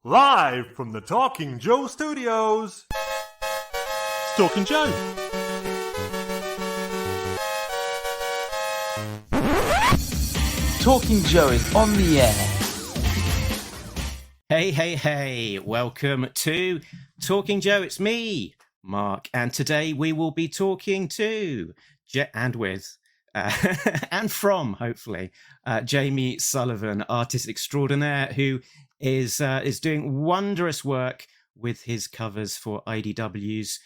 Live from the Talking Joe Studios. It's Talking Joe. Talking Joe is on the air. Hey. Welcome to Talking Joe. It's me, Mark. And today we will be talking to, and from, hopefully, Jamie Sullivan, artist extraordinaire, who is doing wondrous work with his covers for IDW's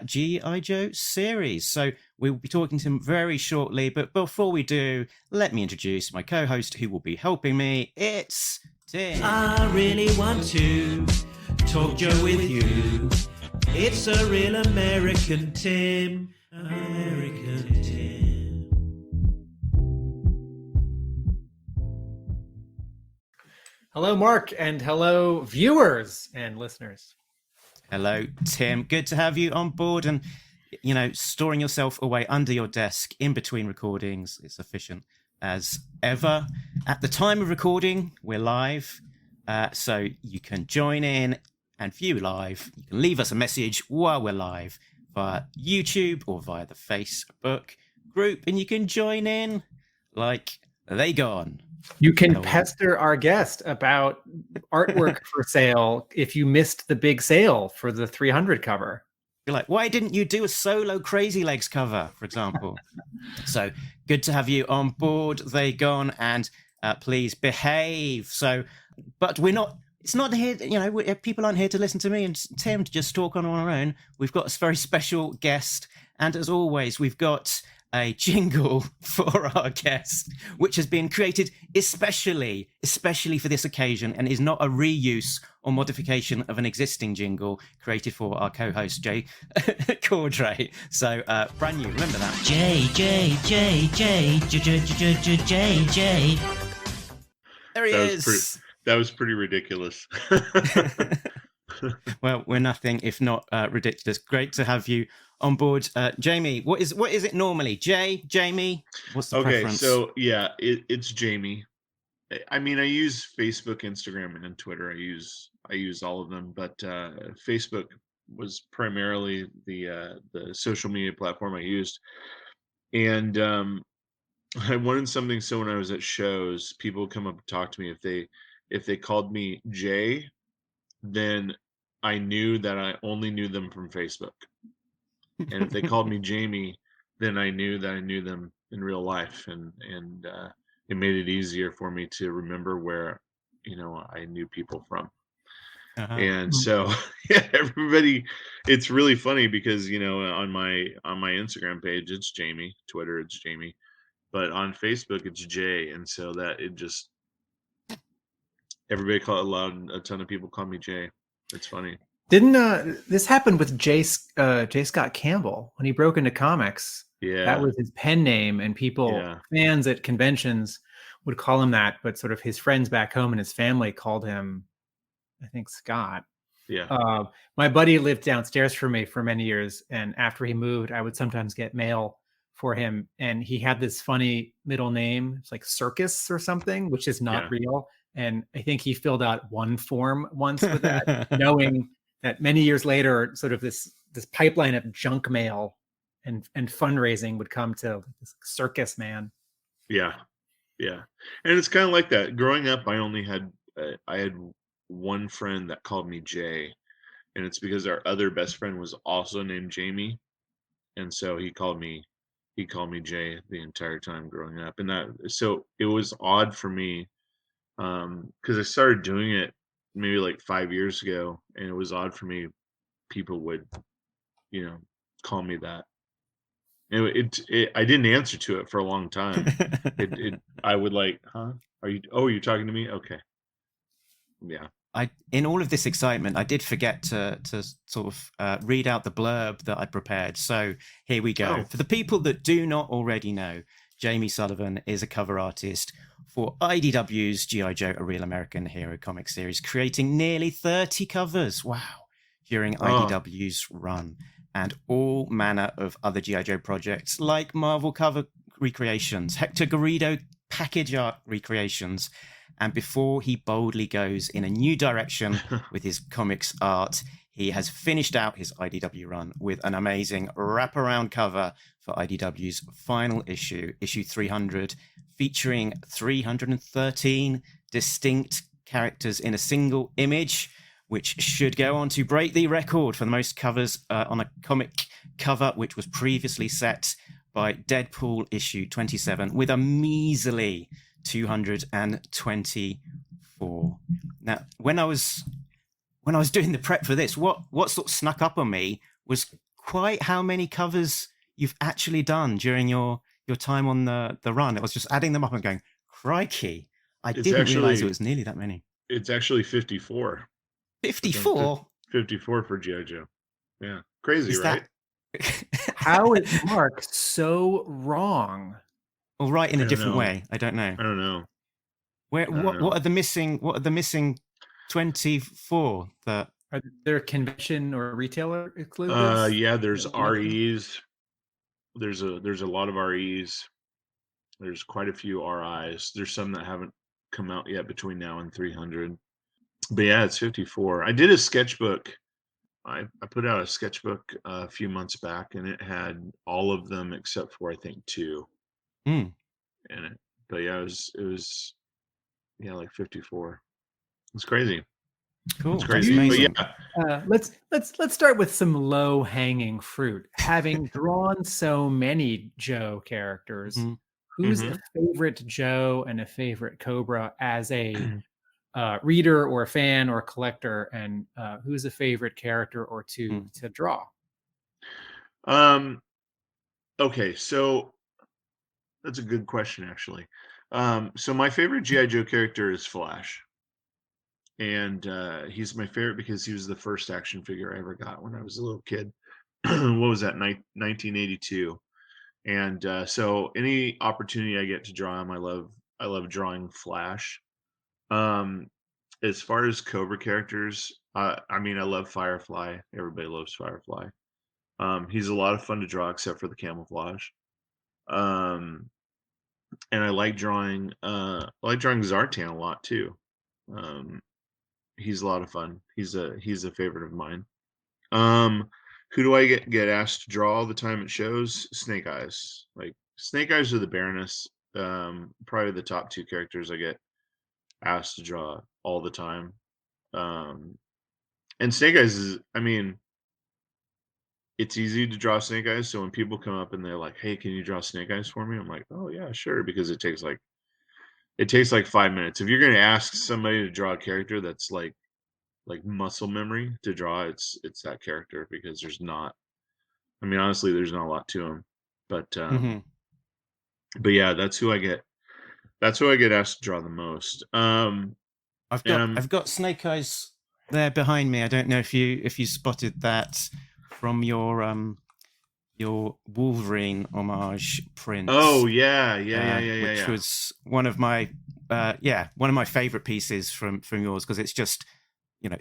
G.I. Joe series. So we'll be talking to him very shortly. But before we do, let me introduce my co-host who will be helping me. It's Tim. I really want to talk Joe with you. It's a real American Tim. American Tim. Hello, Mark, and hello, viewers and listeners. Hello, Tim. Good to have you on board and, you know, storing yourself away under your desk in between recordings. It's efficient as ever. At the time of recording, we're live, so you can join in and view live. You can leave us a message while we're live via YouTube or via the Facebook group, and you can join in like they gone. You can pester our guest about artwork for sale if you missed the big sale for the 300 cover. You're like, why didn't you do a solo Crazy Legs cover, for example? So good to have you on board. They gone, and please behave. So, but we're not. It's not here. You know, people aren't here to listen to me and Tim to just talk on our own. We've got a very special guest, and as always, we've got a jingle for our guest, which has been created especially for this occasion and is not a reuse or modification of an existing jingle created for our co-host Jay Cordray. So brand new, remember that. J. There he is. That was pretty ridiculous. Well, we're nothing if not ridiculous. Great to have you on board. Jamie, what is it normally? Jamie? What's the preference? So yeah, it's Jamie. I mean, I use Facebook, Instagram, and Twitter. I use all of them, but Facebook was primarily the social media platform I used. And I wanted something so when I was at shows, people would come up and talk to me. If they called me Jay, then I knew that I only knew them from Facebook. And if they called me Jamie, then I knew that I knew them in real life, and it made it easier for me to remember where, you know, I knew people from. Uh-huh. And so, yeah, everybody, it's really funny because, you know, on my Instagram page, it's Jamie, Twitter, it's Jamie, but on Facebook, it's Jay. And so that it just, everybody allowed a ton of people call me Jay. It's funny. Didn't this happened with J. Scott Campbell when he broke into comics? Yeah, that was his pen name, and fans at conventions would call him that. But sort of his friends back home and his family called him, I think, Scott. Yeah. My buddy lived downstairs from me for many years, and after he moved, I would sometimes get mail for him, and he had this funny middle name. It's like Circus or something, which is not real. And I think he filled out one form once with that, knowing that many years later, sort of this pipeline of junk mail and fundraising would come to this Circus man. Yeah. And it's kind of like that. Growing up, I had one friend that called me Jay, and it's because our other best friend was also named Jamie, and so he called me Jay the entire time growing up. And so it was odd for me because I started doing it maybe like 5 years ago, and it was odd for me. People would, you know, call me that. I didn't answer to it for a long time. I would like, huh? You're talking to me? Okay. Yeah. In all of this excitement, I did forget to sort of read out the blurb that I prepared. So here we go. For the people that do not already know, Jamie Sullivan is a cover artist for IDW's G.I. Joe, A Real American Hero comic series, creating nearly 30 covers, during IDW's run, and all manner of other G.I. Joe projects like Marvel cover recreations, Hector Garrido package art recreations, And before he boldly goes in a new direction with his comics art, he has finished out his IDW run with an amazing wraparound cover for IDW's final issue, issue 300, featuring 313 distinct characters in a single image, which should go on to break the record for the most covers on a comic cover, which was previously set by Deadpool issue 27 with a measly 224. Now, when I was doing the prep for this, what sort of snuck up on me was quite how many covers you've actually done during your time on the run. I was just adding them up and going, crikey, I didn't realize it was nearly that many. It's actually 54. 54? 54 for G.I. Joe. Yeah. Crazy, right? How is Mark so wrong? Or right in a different way? I don't know. I don't know. What are the missing 24 that Are there convention or retailer exclusives? Yeah, there's REs. There's a lot of REs. There's quite a few RIs. There's some that haven't come out yet between now and 300. But yeah, it's 54. I did a sketchbook. I put out a sketchbook a few months back, and it had all of them except for I think 2 in it. But yeah, it was like 54. It's crazy. Cool. It's crazy. But yeah. Let's start with some low hanging fruit. Having drawn so many Joe characters, who's a favorite Joe and a favorite Cobra as a reader or a fan or a collector, and who's a favorite character or two to draw? Okay, so that's a good question, actually. So my favorite G.I. Joe character is Flash. And he's my favorite because he was the first action figure I ever got when I was a little kid. What was that, 1982? And so any opportunity I get to draw him, I love drawing Flash. As far as Cobra characters, I love Firefly. Everybody loves Firefly. He's a lot of fun to draw, except for the camouflage. And I like drawing Zartan a lot too. He's a lot of fun. He's a favorite of mine. Who do I get asked to draw all the time at shows? Snake Eyes. Like Snake Eyes or the Baroness. Probably the top 2 characters I get asked to draw all the time. And Snake Eyes is, it's easy to draw Snake Eyes. So when people come up and they're like, "Hey, can you draw Snake Eyes for me?" I'm like, "Oh yeah, sure," because it takes like 5 minutes. If you're going to ask somebody to draw a character that's like muscle memory to draw, it's that character, because honestly, there's not a lot to him. But yeah, that's who I get asked to draw the most. I've got Snake Eyes there behind me. I don't know if you spotted that from your Wolverine homage print. Oh yeah. Which was one of my favorite pieces from yours, because it's just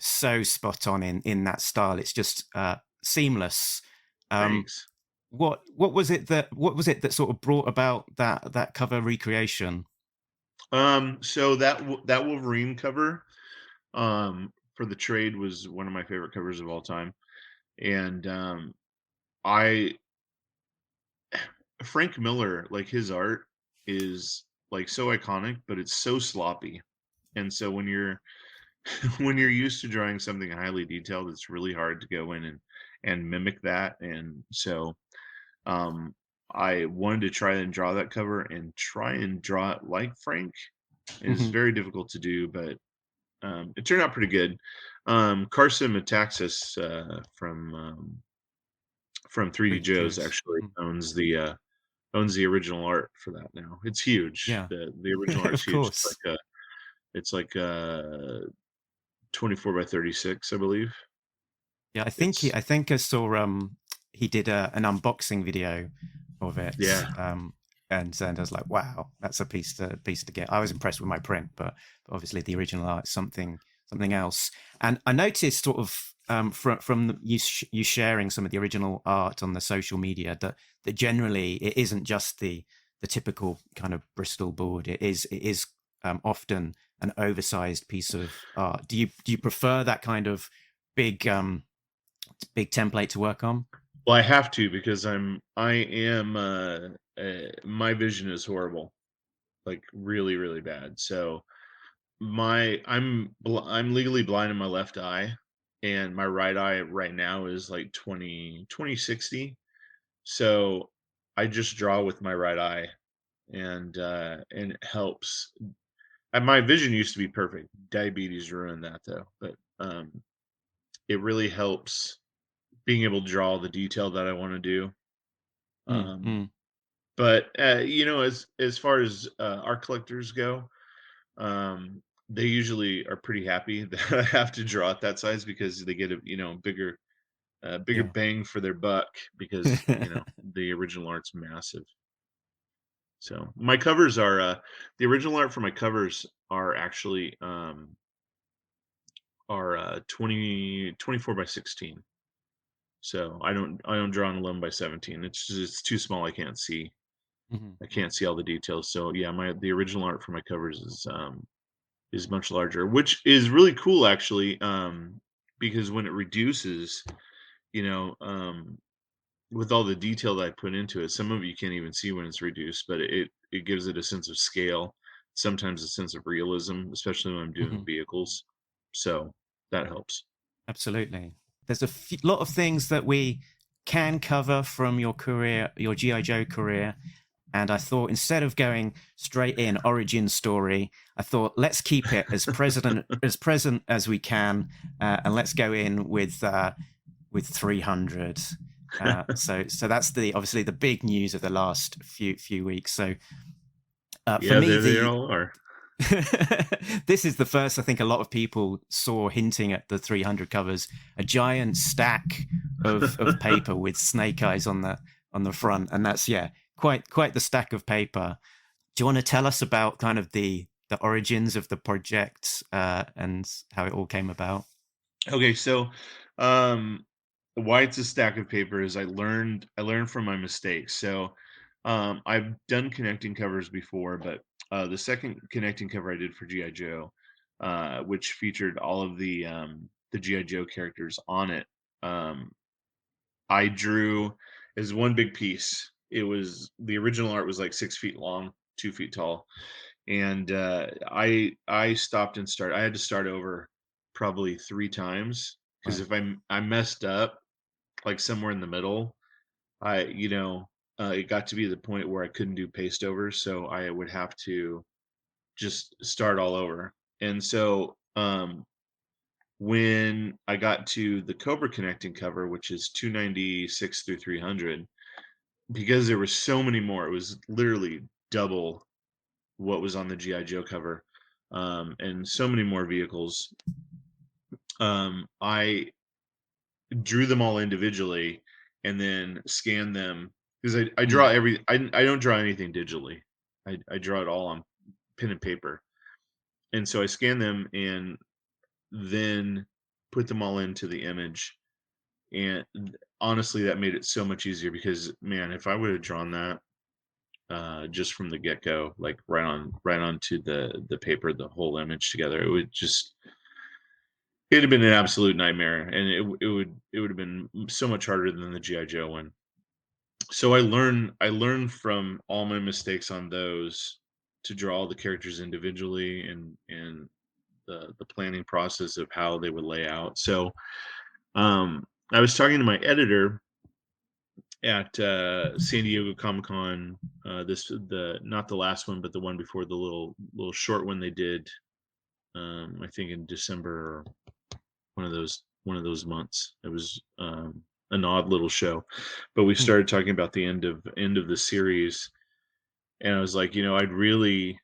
so spot on in that style. It's just seamless. Thanks. What was it that sort of brought about that cover recreation? So that Wolverine cover for the trade was one of my favorite covers of all time. And Frank Miller, like, his art is like so iconic, but it's so sloppy. And so when you're used to drawing something highly detailed, it's really hard to go in and mimic that. And so I wanted to try and draw that cover and try and draw it like Frank. It's very difficult to do, but it turned out pretty good. Carson Metaxas from 3D Joe's actually owns the original art for that now. It's huge. Yeah. The original art's huge. It's like 24 by 36, I believe. Yeah, I think I saw he did an unboxing video of it. Yeah. And I was like, wow, that's a piece to get. I was impressed with my print, but obviously the original art is something else. And I noticed sort of from you sharing some of the original art on the social media that generally it isn't just the typical kind of Bristol board. It is often an oversized piece of art? Do you prefer that kind of big template to work on? Well, I have to because I am my vision is horrible, like really, really bad. So I'm legally blind in my left eye, and my right eye right now is like 20/60. So I just draw with my right eye, and it helps. And my vision used to be perfect. Diabetes ruined that though, but it really helps being able to draw the detail that I want to do. Mm, Um, mm, but as far as art collectors go, they usually are pretty happy that I have to draw at that size because they get a bigger yeah. bang for their buck because the original art's massive. So my covers are the original art for my covers are actually are 24 by 16. So I don't draw on 11 by 17. It's too small. Mhm. I can't see all the details. So yeah, the original art for my covers is much larger, which is really cool actually. Because when it reduces, you know, with all the detail that I put into it, some of it you can't even see when it's reduced, but it gives it a sense of scale, sometimes a sense of realism, especially when I'm doing Mhm. vehicles. So that helps. Absolutely. There's a lot of things that we can cover from your career, your GI Joe career, and I thought instead of going straight in origin story, I thought let's keep it as present as we can, and let's go in with 300. So that's obviously the big news of the last few weeks. So for Yeah, me, they all are. this is the first I think a lot of people saw hinting at the 300 covers, a giant stack of paper with snake eyes on the front, and that's quite the stack of paper. Do you want to tell us about kind of the origins of the project and how it all came about? Okay, so um why it's a stack of paper is I learned from my mistakes. So I've done connecting covers before, but the second connecting cover I did for GI Joe, which featured all of the GI Joe characters on it, um I drew as one big piece. It was the original art was like 6 feet long, 2 feet tall, and I stopped and started. I had to start over probably 3 times because Right. if I messed up like somewhere in the middle, it got to be the point where I couldn't do paste overs, so I would have to just start all over. And so when I got to the Cobra connecting cover, which is 296 through 300, because there were so many more, it was literally double what was on the GI Joe cover, and so many more vehicles. I drew them all individually and then scanned them because I draw Mm, I don't draw anything digitally. I draw it all on pen and paper, and so I scan them and then put them all into the image. And honestly, that made it so much easier because man, if I would have drawn that just from the get go, like right onto the paper, the whole image together, it'd have been an absolute nightmare, and it would have been so much harder than the GI Joe one. So I learned from all my mistakes on those to draw all the characters individually and the planning process of how they would lay out. So I was talking to my editor at San Diego Comic Con. This the not the last one, but the one before, the little short one they did. I think in December, or one of those months. It was an odd little show, but we mm, started talking about the end of the series, and I was like, I really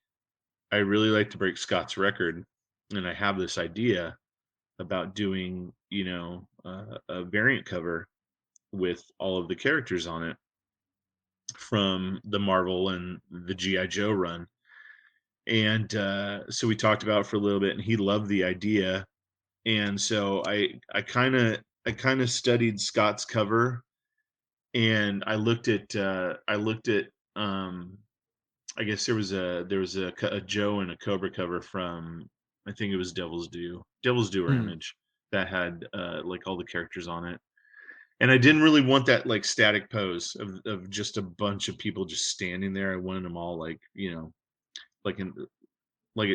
like to break Scott's record, and I have this idea about doing a variant cover with all of the characters on it from the Marvel and the GI Joe run. And so we talked about it for a little bit, and he loved the idea. And so I kind of studied Scott's cover, and I looked at I guess there was a Joe and a Cobra cover from, I think it was Devil's Due or Hmm. Image, that had like all the characters on it. And I didn't really want that like static pose of just a bunch of people just standing there. I wanted them all like, like in like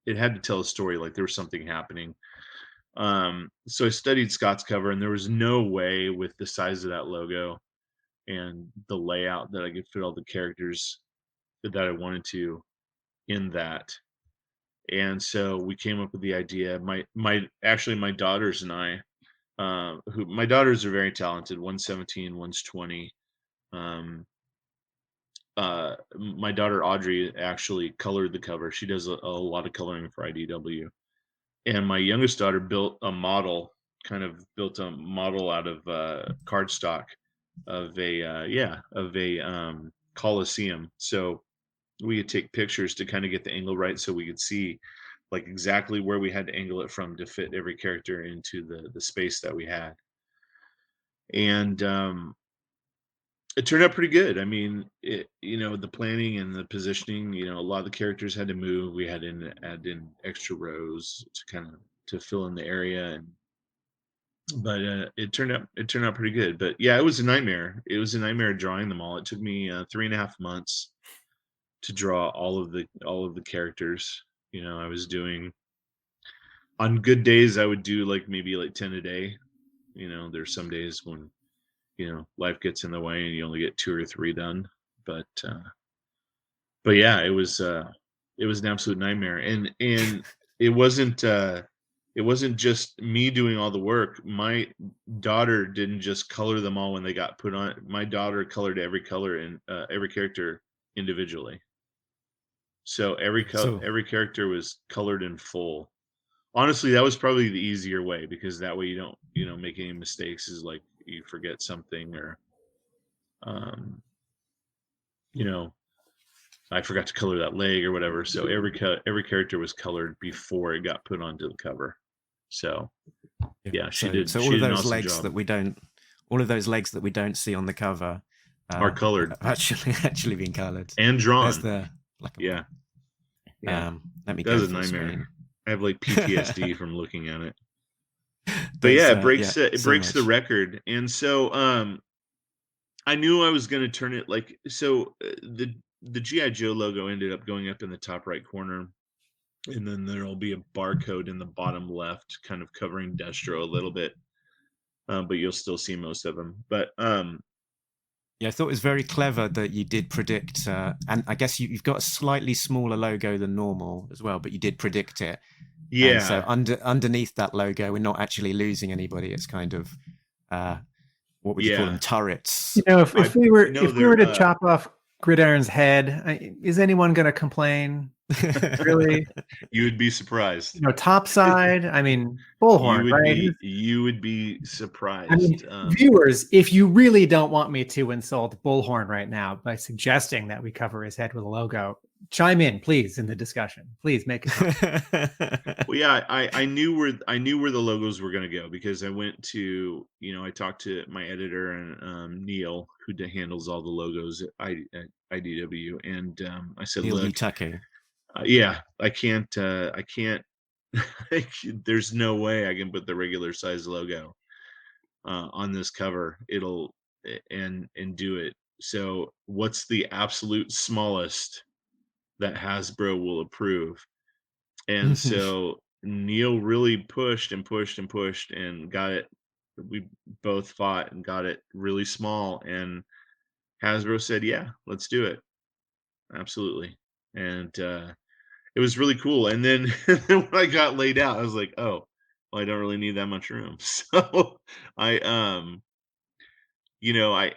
it had to tell a story, like there was something happening. So I studied Scott's cover, and there was no way with the size of that logo and the layout that I could fit all the characters that I wanted to in that. And so we came up with the idea. My daughters and I, who my daughters are very talented. One's 17, one's 20. Um, my daughter Audrey actually colored the cover. She does a lot of coloring for IDW. And my youngest daughter built a model out of cardstock of a coliseum. So we could take pictures to kind of get the angle right, so we could see like exactly where we had to angle it from to fit every character into the space that we had. And it turned out pretty good. I mean, the planning and the positioning, a lot of the characters had to move. We had to add in extra rows to kind of to fill in the area. And but it turned out pretty good. But yeah, it was a nightmare. It was a nightmare drawing them all. It took me 3.5 months to draw all of the characters. I was doing, on good days I would do like maybe like 10 a day. There's some days when life gets in the way and you only get 2 or 3 done. But yeah, it was an absolute nightmare. And it wasn't just me doing all the work. My daughter didn't just color them all when they got put on. My daughter colored every color and every character individually. So So every character was colored in full. Honestly, that was probably the easier way, because that way you don't make any mistakes, is like you forget something, or um you know I forgot to color that leg or whatever. So every character was colored before it got put onto the cover. So yeah, she did So she all of did an those awesome legs job. that we don't, all of those legs that we don't see on the cover, Are colored have actually been coloured. and There's drawn. the like. Yeah, Yeah. Let me that go was a full nightmare. screen. I have like PTSD from looking at it. But There's yeah, it so breaks the much. record. And so I knew I was going to turn it like so. The GI Joe logo ended up going up in the top right corner, and then there'll be a barcode in the bottom left, kind of covering Destro a little bit, but you'll still see most of them. But Yeah, I thought it was very clever that you did predict, and I guess you've got a slightly smaller logo than normal as well, but you did predict it. And so yeah, underneath that logo, we're not actually losing anybody. It's kind of what would you call them? yeah, Turrets. If I we were no, if we were they're to chop off Gridiron's head, is anyone going to complain? Really? you would be surprised. Topside. I mean, Bullhorn, right? You would be I surprised. mean, viewers, if you really don't want me to insult Bullhorn right now by suggesting that we cover his head with a logo, chime in, please, in the discussion. Please make it. Well, yeah, I knew where the logos were going to go, because I went to I talked to my editor, and Neil, who handles all the logos at IDW, and I said, Neil look, Utake. yeah, I can't there's no way I can put the regular size logo on this cover. It'll and do it. So what's the absolute smallest that Hasbro will approve? And so Neil really pushed and pushed and pushed and got it. We both fought and got it really small, and Hasbro said, yeah, let's do it. Absolutely. And it was really cool. And then, when I got laid out, I was like, oh, well, I don't really need that much room. So I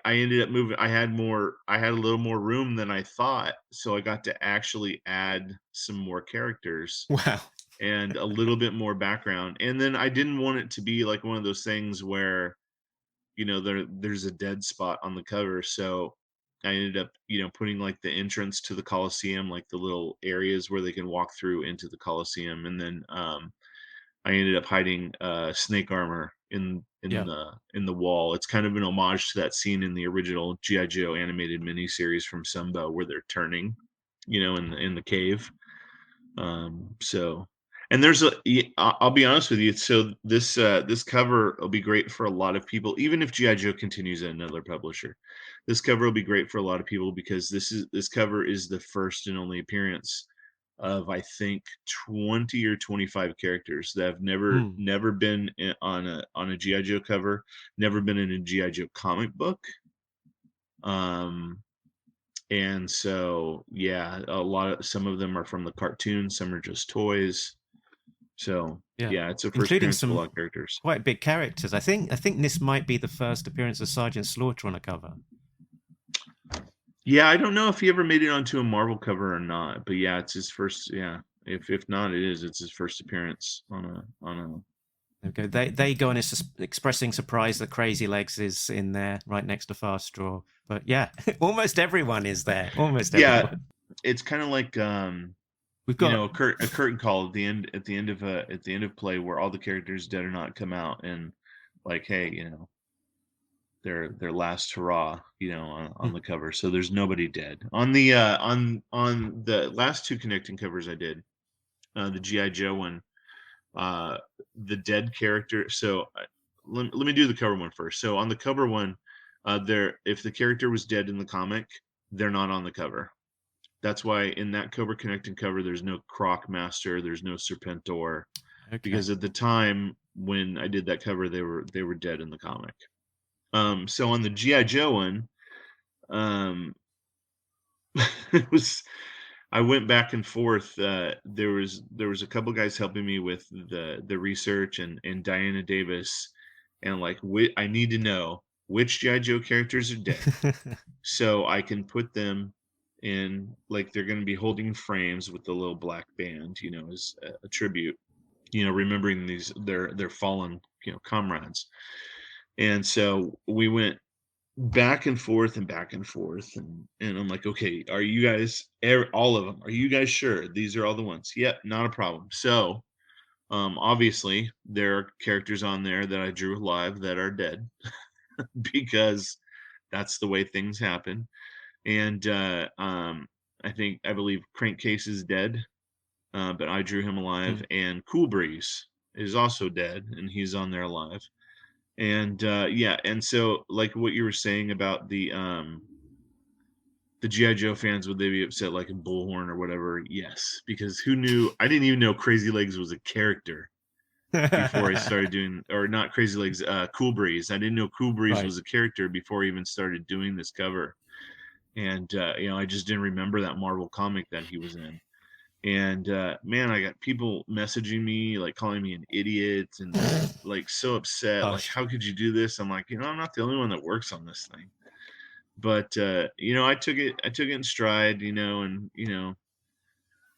I ended up moving. I had a little more room than I thought, so I got to actually add some more characters Wow. and a little bit more background. And then I didn't want it to be like one of those things where there's a dead spot on the cover. So I ended up putting like the entrance to the Coliseum, like the little areas where they can walk through into the Coliseum. And then I ended up hiding snake armor in Yeah. the wall. It's kind of an homage to that scene in the original GI Joe animated miniseries from Sunbow, where they're turning in the cave. So, and I'll be honest with you. So this cover will be great for a lot of people, even if GI Joe continues at another publisher. This cover will be great for a lot of people because this cover is the first and only appearance of, I think, 20 or 25 characters that have never been on a GI Joe cover, never been in a GI Joe comic book. And so, yeah, some of them are from the cartoon, some are just toys. So, yeah, it's a first including appearance of some a lot of characters. quite big characters. I think this might be the first appearance of Sergeant Slaughter on a cover. Yeah, I don't know if he ever made it onto a Marvel cover or not, but yeah, it's his first. Yeah, if not, it's his first appearance on a. Okay, they go on expressing surprise that Crazy Legs is in there right next to Fast Straw. But yeah, almost everyone is there. Almost everyone. Yeah, it's kind of like we've got a curtain call at the end of play where all the characters dead or not come out and like, hey, their last hurrah, on the cover. So there's nobody dead on the on the last two connecting covers I did, the GI Joe one. The dead character. So let me do the cover one first. So on the cover one, if the character was dead in the comic, they're not on the cover. That's why in that Cobra connecting cover, there's no Croc Master, there's no Serpentor, because at the time when I did that cover, they were dead in the comic. So on the GI Joe one, it was. I went back and forth. There was a couple guys helping me with the research, and Diana Davis, and like I need to know which GI Joe characters are dead, so I can put them in, like, they're going to be holding frames with the little black band, as a tribute, remembering their fallen comrades. And so we went back and forth and I'm like, okay, are you guys all of them, are you guys sure these are all the ones? Yep, not a problem. So obviously there are characters on there that I drew live that are dead because that's the way things happen. And I believe Crankcase is dead, but I drew him alive. And Cool Breeze is also dead, and he's on there alive. And and so, like what you were saying about the GI Joe fans, would they be upset like in Bullhorn or whatever? Yes, because who knew? I didn't even know Crazy Legs was a character before I started doing, or not Crazy Legs, Cool Breeze. I didn't know Cool Breeze was a character before I even started doing this cover. And I just didn't remember that Marvel comic that he was in. And man, I got people messaging me, like calling me an idiot and like so upset. Like, how could you do this? I'm like, I'm not the only one that works on this thing. But I took it in stride, and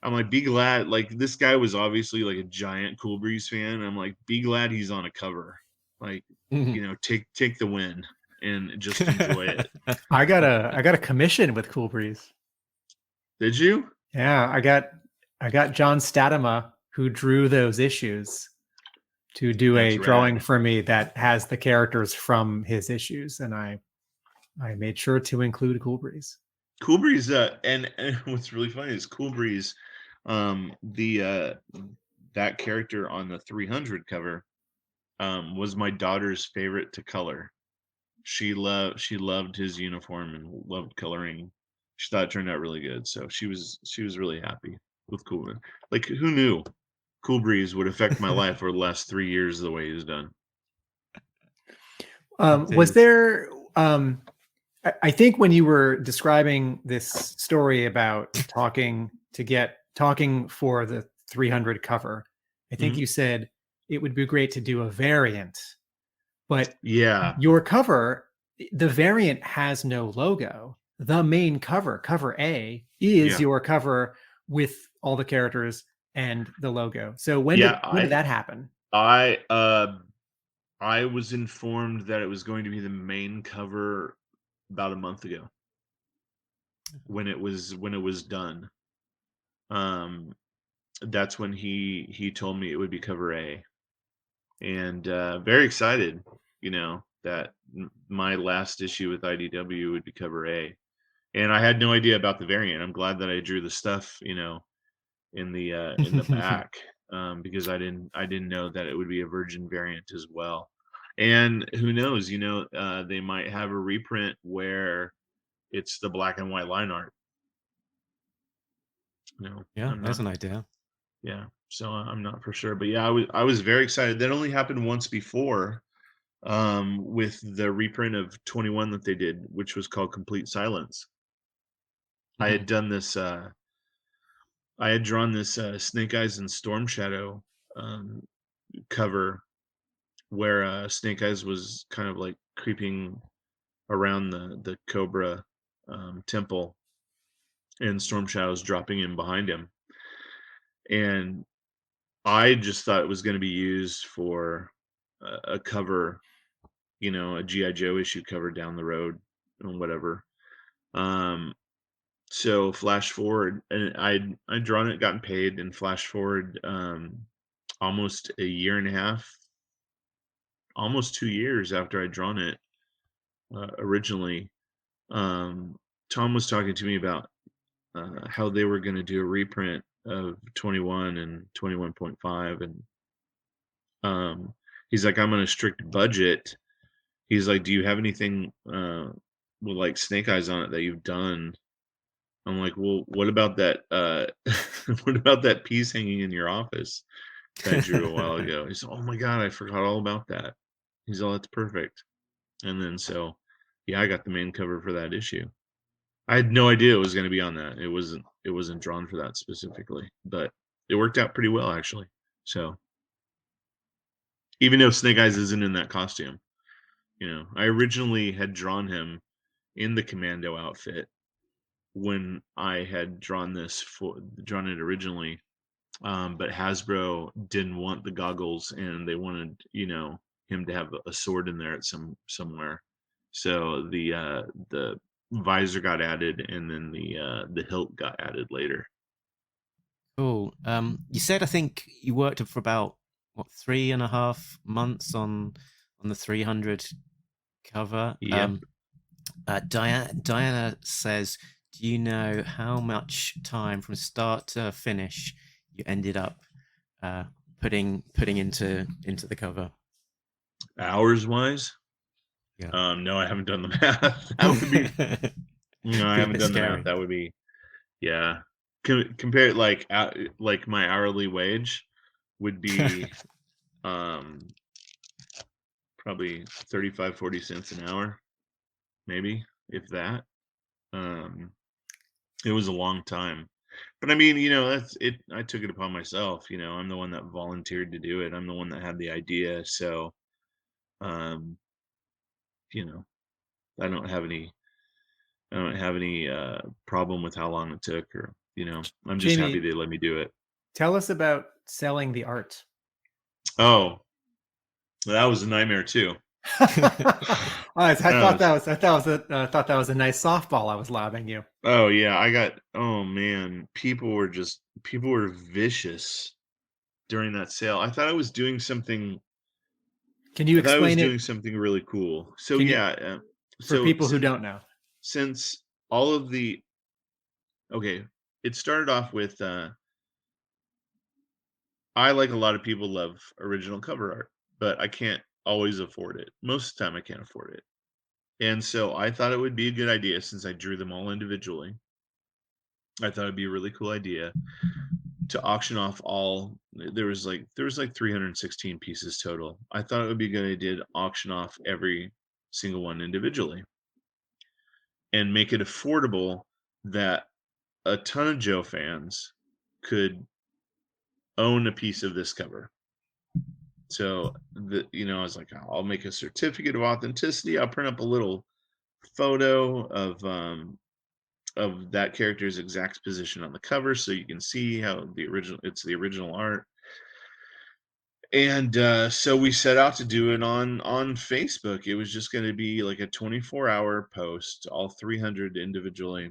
I'm like, be glad. Like, this guy was obviously like a giant Cool Breeze fan. I'm like, be glad he's on a cover. Like, take the win and just enjoy it. I got a commission with Cool Breeze. Did you? Yeah, I got John Statama, who drew those issues, to do a drawing for me that has the characters from his issues, and I made sure to include Cool Breeze. Cool Breeze, and what's really funny is Cool Breeze, that character on the 300 cover, was my daughter's favorite to color. She loved his uniform and loved coloring. She thought it turned out really good, so she was really happy with Cool Breeze. Like, who knew Cool Breeze would affect my life for the last 3 years the way he's done? Was there? I think when you were describing this story about talking for the 300 cover, I think you said it would be great to do a variant. But yeah, your cover, the variant has no logo. The main cover A, is your cover with all the characters and the logo. So when did that happen? I was informed that it was going to be the main cover about a month ago when it was done. That's when he told me it would be cover A, and very excited, that my last issue with IDW would be cover A. And I had no idea about the variant. I'm glad that I drew the stuff, in the back, because I didn't know that it would be a virgin variant as well. And who knows, they might have a reprint where it's the black and white line art. Yeah, I'm there's not. an idea. Yeah, so I'm not for sure, but yeah, I was very excited. That only happened once before, with the reprint of 21 that they did, which was called Complete Silence. I Mhm. had done this. I had drawn this Snake Eyes and Storm Shadow um, cover where Snake Eyes was kind of like creeping around the Cobra temple, and Storm Shadow's dropping in behind him. And I just thought it was going to be used for a cover, a GI Joe issue cover down the road and whatever. Um, so flash forward, and I'd drawn it, gotten paid, and flash forward almost a year and a half, almost 2 years after I'd drawn it originally. um, Tom was talking to me about how they were going to do a reprint of 21 and 21.5, and he's like, I'm on a strict budget. He's like, do you have anything with like Snake Eyes on it that you've done? I'm like, well, what about that? What about that piece hanging in your office that I drew a while ago? He's, oh my god, I forgot all about that. He's all, that's perfect. And then so, yeah, I got the main cover for that issue. I had no idea it was going to be on that. It wasn't drawn for that specifically, but it worked out pretty well actually. So even though Snake Eyes isn't in that costume, I originally had drawn him in the commando outfit when I had drawn it originally. But Hasbro didn't want the goggles, and they wanted, him to have a sword in there at somewhere. So the visor got added, and then the hilt got added later. Cool. You said I think you worked for about what 3.5 months on the 300 cover. Yep. Diana says, "Do you know how much time from start to finish you ended up putting into the cover?" Hours wise, Yeah. no, I haven't done the math. That would be no, I Be a haven't bit done the scary. math. That would be, yeah. Compare it like my hourly wage would be um probably 35-40 cents an hour, maybe, if that. um it was a long time, but I mean, that's it. I took it upon myself. I'm the one that volunteered to do it. I'm the one that had the idea. So um you know i don't have any I don't have any problem with how long it took, or I'm just happy Jamie, they let me do it. tell us about selling the art. Oh, that was a nightmare too. I That thought was, thought that was a nice softball I was lobbing you. oh yeah, oh man, people were vicious during that sale. Can you I thought I was explain doing it? something really cool. So Can you yeah, for so people who don't know? since all of the okay, it started off with I, like a lot of people, love original cover art, but I can't always afford it. Most of the time I can't afford it. And so I thought it would be a good idea, since I drew them all individually. I thought it'd be a really cool idea to auction off all. There was like 316 pieces total. I thought it would be a good idea to auction off every single one individually and make it affordable, that a ton of Joe fans could own a piece of this cover. So I was like, I'll make a certificate of authenticity. I'll print up a little photo of that character's exact position on the cover, so you can see how it's the original art. And so we set out to do it on Facebook. It was just going to be like a 24-hour post, all 300 individually,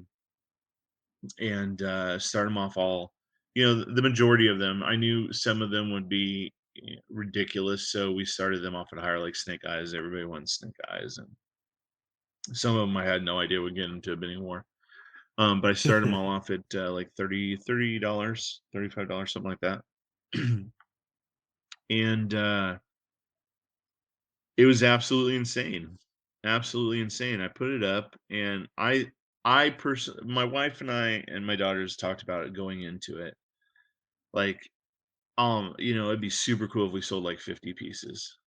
and start them off all. The majority of them, I knew some of them would be ridiculous, so we started them off at higher, like Snake Eyes. Everybody wants Snake Eyes, and some of them I had no idea would get into it anymore. But I started them all off at like $30, $35, something like that. And it was absolutely insane. Absolutely insane. I put it up, and my wife and I and my daughters talked about it going into it. Like, it'd be super cool if we sold like 50 pieces.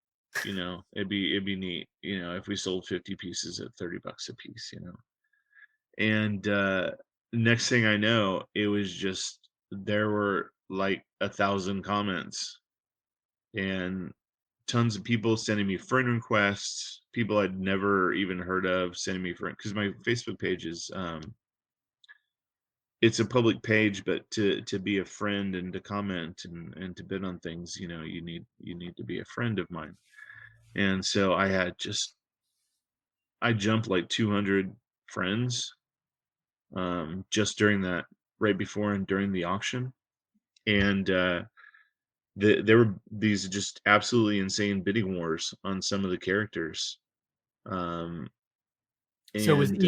It'd be neat, if we sold 50 pieces at $30 a piece. And next thing I know, it was just there were like 1,000 comments and tons of people sending me friend requests, people I'd never even heard of sending me friend, because my Facebook page is it's a public page, but to be a friend and to comment and to bid on things, you need to be a friend of mine. And so I jumped like 200 friends just during that, right before and during the auction. And there were these just absolutely insane bidding wars on some of the characters. So was And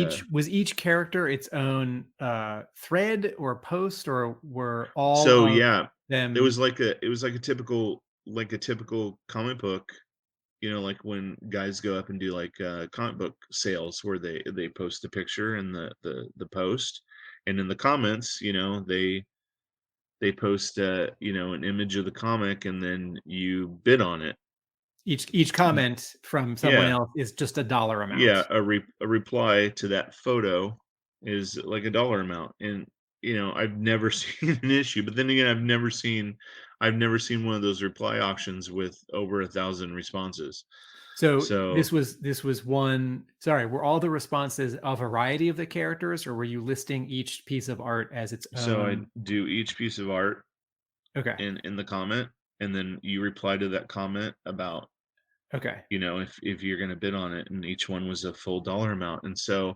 each character its own thread or post, or were all so of yeah, them? it was like a typical comic book, like when guys go up and do like comic book sales where they post the picture and the post, and in the comments, they post an image of the comic, and then you bid on it. Each comment from someone Yeah. else is just a dollar amount. Yeah, a reply to that photo is like a dollar amount. And I've never seen an issue, but then again, I've never seen one of those reply auctions with over 1,000 responses. So So this was one. Sorry, were all the responses a variety of the characters, or were you listing each piece of art as its own? so I do each piece of art Okay. in the comment, and then you reply to that comment about, Okay. if you're going to bid on it, and each one was a full dollar amount. And so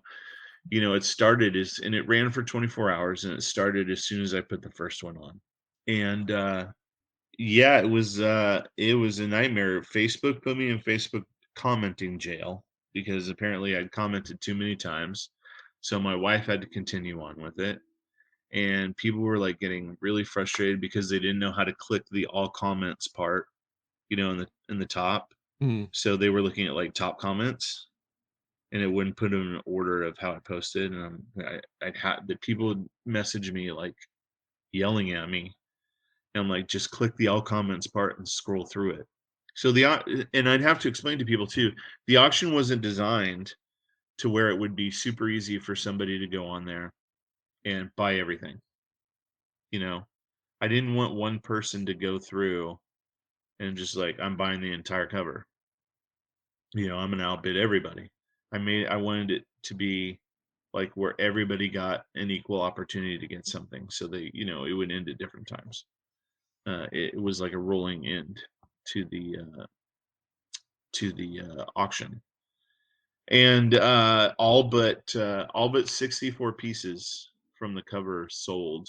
it started and it ran for 24 hours, and it started as soon as I put the first one on. And yeah, it was a nightmare. Facebook put me in Facebook commenting jail because apparently I'd commented too many times. So my wife had to continue on with it. And people were like getting really frustrated because they didn't know how to click the all comments part, in the top. So they were looking at like top comments, and it wouldn't put them in order of how I posted. And I'd had the people would message me like yelling at me, and I'm like, just click the all comments part and scroll through it. So and I'd have to explain to people too, the auction wasn't designed to where it would be super easy for somebody to go on there and buy everything. I didn't want one person to go through and just like, I'm buying the entire cover. I'm gonna outbid everybody. I wanted it to be like where everybody got an equal opportunity to get something, so it would end at different times. It was like a rolling end to the auction. And all but 64 pieces from the cover sold.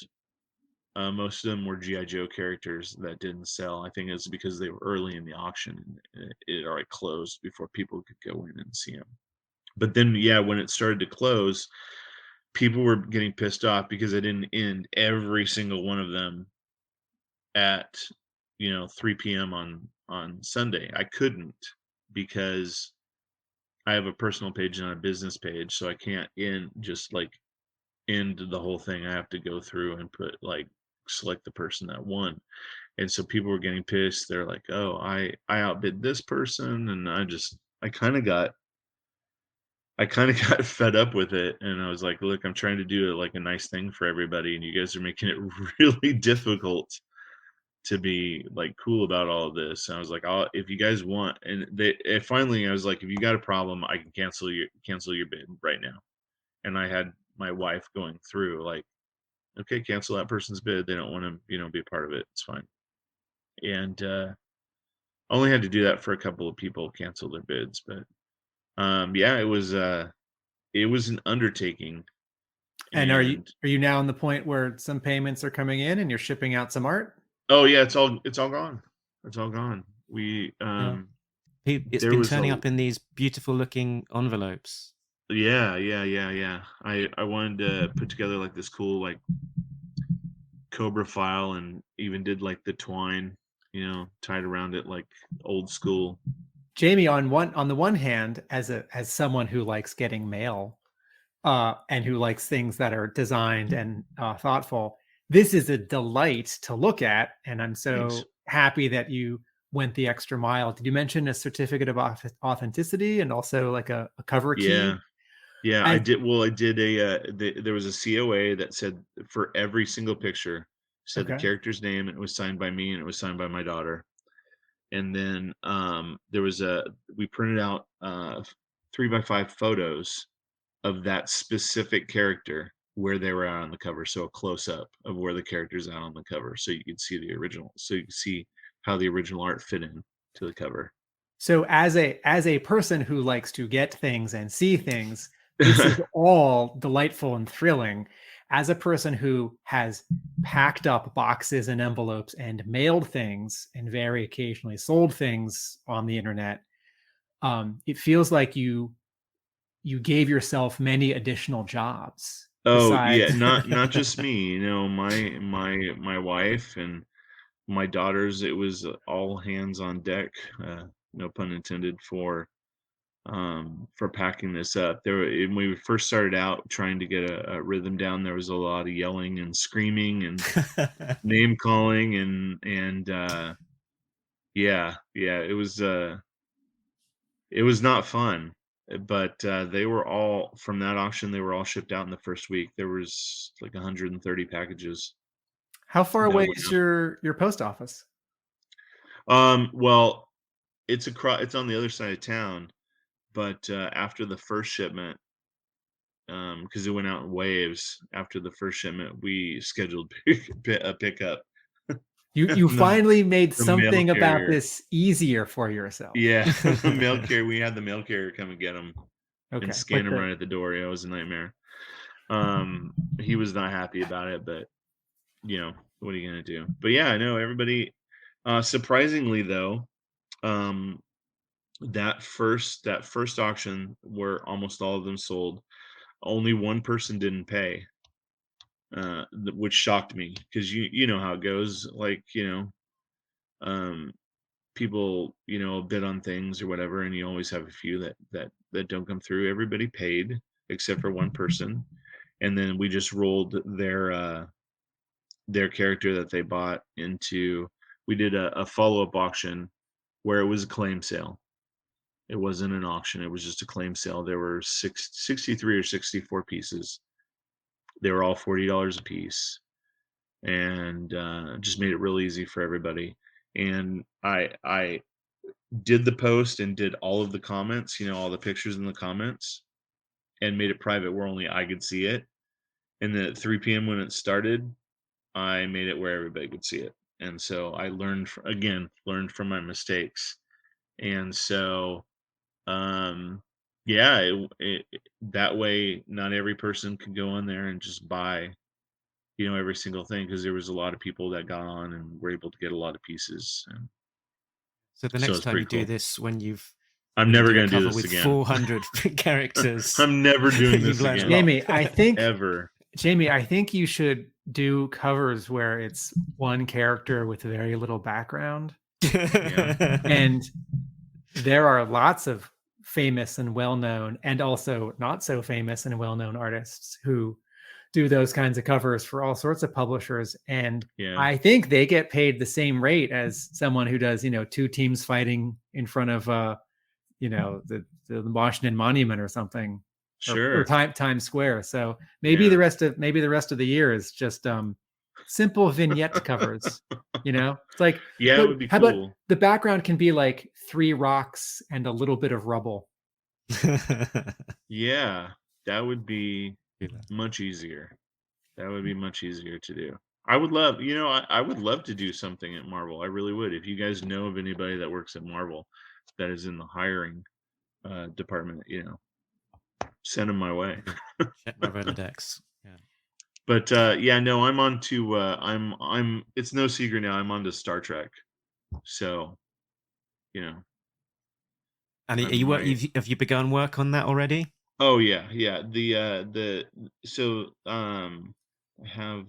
Most of them were GI Joe characters that didn't sell. I think it's because they were early in the auction, and it already closed before people could go in and see them. But then, yeah, when it started to close, people were getting pissed off because I didn't end every single one of them at 3 p.m. on Sunday. I couldn't, because I have a personal page and a business page, so I can't just like end the whole thing. I have to go through and select the person that won. And so people were getting pissed. They're like, oh, I outbid this person. And I kind of got fed up with it. And I was like, look, I'm trying to do like a nice thing for everybody, and you guys are making it really difficult to be like cool about all of this. And I was like, if you guys want, and finally I was like, if you got a problem, I can cancel your bid right now. And I had my wife going through like, okay, cancel that person's bid. They don't want to, be a part of it. It's fine. And only had to do that for a couple of people cancel their bids. But yeah, it was an undertaking. And are you now on the point where some payments are coming in and you're shipping out some art? Oh yeah, it's all gone. It's all gone. It's been turning up in these beautiful looking envelopes. Yeah. I wanted to put together like this cool like Cobra file, and even did like the twine, tied around it like old school. Jamie, on the one hand, as someone who likes getting mail, and who likes things that are designed and thoughtful, this is a delight to look at, and I'm Thanks. so happy that you went the extra mile. Did you mention a certificate of authenticity and also like a cover Yeah. key? Yeah, I And did. Well, I did there was a COA that said for every single picture, said the okay, character's name, and it was signed by me, and it was signed by my daughter. And then we printed out 3x5 photos of that specific character where they were out on the cover. So a close up of where the character's out on the cover, so you could see the original, so you could see how the original art fit in to the cover. so as a person who likes to get things and see things, this is all delightful and thrilling. As a person who has packed up boxes and envelopes and mailed things and very occasionally sold things on the internet, it feels like you gave yourself many additional jobs Oh yeah, besides. not just me, my wife and my daughters. It was all hands on deck, no pun intended, for packing this up. When we first started out trying to get a rhythm down, there was a lot of yelling and screaming and name calling, and yeah, it was not fun. But they were all from that auction. They were all shipped out in the first week. There was like 130 packages How far that away went is out. your post office? Well, it's on the other side of town, but after the first shipment, because it went out in waves. After the first shipment, we scheduled a pickup. You the, finally made the mail something about carrier. this easier for yourself. Yeah, the mail carrier. We had the mail carrier come and get them and Okay, scan them right at the door. Yeah, it was a nightmare. He was not happy about it, but what are you gonna do? But yeah, I know everybody. Surprisingly, though, um, that first auction where almost all of them sold, only one person didn't pay, which shocked me because you know how it goes. Like um, people bid on things or whatever, and you always have a few that don't come through. Everybody paid except for one person, and then we just rolled their character that they bought into. We did a follow-up auction where it was a claim sale. It wasn't an auction, it was just a claim sale. There were 63 or 64 pieces. They were all $40 a piece, and just made it real easy for everybody. And I did the post and did all of the comments, all the pictures in the comments, and made it private where only I could see it. And then at 3 p.m. when it started, I made it where everybody could see it. And so I learned from my mistakes. And so, um, yeah, that way, not every person could go on there and just buy, every single thing, because there was a lot of people that got on and were able to get a lot of pieces. And So the so next it's time you pretty do cool. this, when I'm you never do a going to do cover this with again. 400 characters, I'm never doing you've this learned a again. lot. Jamie, I think you should do covers where it's one character with very little background. And there are lots of famous and well-known and also not so famous and well-known artists who do those kinds of covers for all sorts of publishers, and Yeah. I think they get paid the same rate as someone who does two teams fighting in front of the Washington Monument or something, or Sure. Times Square. So maybe Yeah. the rest of the year is just simple vignette covers. It's like, Yeah, it but would be how about cool. the background can be like 3 rocks and a little bit of rubble. Yeah, that would be much easier. That would be much easier to do. I would love, I would love to do something at Marvel. I really would. If you guys know of anybody that works at Marvel that is in the hiring department, send them my way. Check my Rolodex. Yeah. But yeah, no, I'm on to I'm it's no secret now. I'm on to Star Trek. So, you know, And I'm my have you begun work on that already? Oh yeah, yeah. The so I have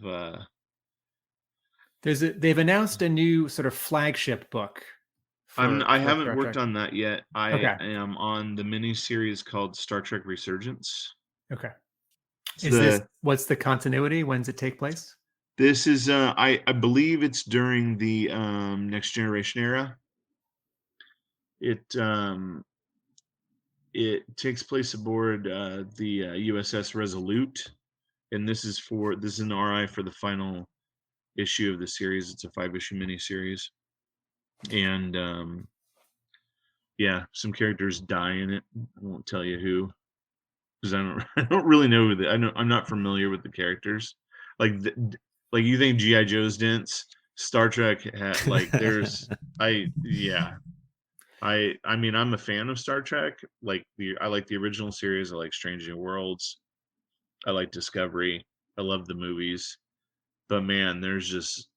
They've announced a new sort of flagship book I for haven't Star worked Trek. on that yet. I Okay. am on the mini series called Star Trek Resurgence. Okay. It's Is this the what's the continuity? When does it take place? This is I believe it's during the Next Generation era. It it takes place aboard the USS Resolute, and this is an RI for the final issue of the series. It's a 5-issue miniseries, and yeah, some characters die in it. I won't tell you who, because I don't I don't really know who I'm not familiar with the characters. Like like you think GI Joe's dense? Star Trek had like there's I yeah. I mean I'm a fan of Star Trek. I like the original series. I like Strange New Worlds. I like Discovery. I love the movies. But man, there's just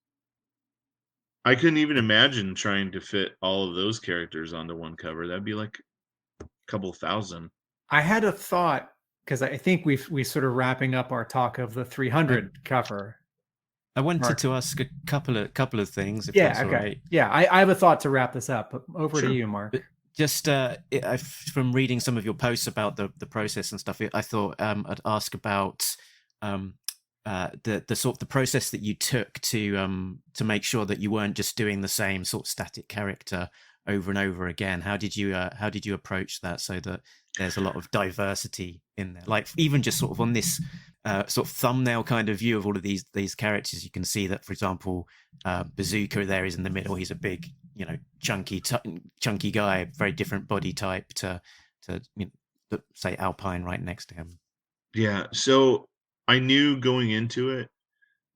I couldn't even imagine trying to fit all of those characters onto one cover. That'd be like a couple thousand. I had a thought because I think we sort of wrapping up our talk of the 300 cover. I wanted Mark. to ask a couple of things, if Yeah. that's all Okay. right. Yeah. I have a thought to wrap this up. But over to Sure. you, Mark. But just from reading some of your posts about the process and stuff, I thought I'd ask about the sort of the process that you took to make sure that you weren't just doing the same sort of static character over and over again. How did you approach that so that there's a lot of diversity in there? Like even just sort of on this sort of thumbnail kind of view of all of these characters, you can see that, for example, Bazooka there is in the middle. He's a big, chunky guy, very different body type to say Alpine right next to him. Yeah. So I knew going into it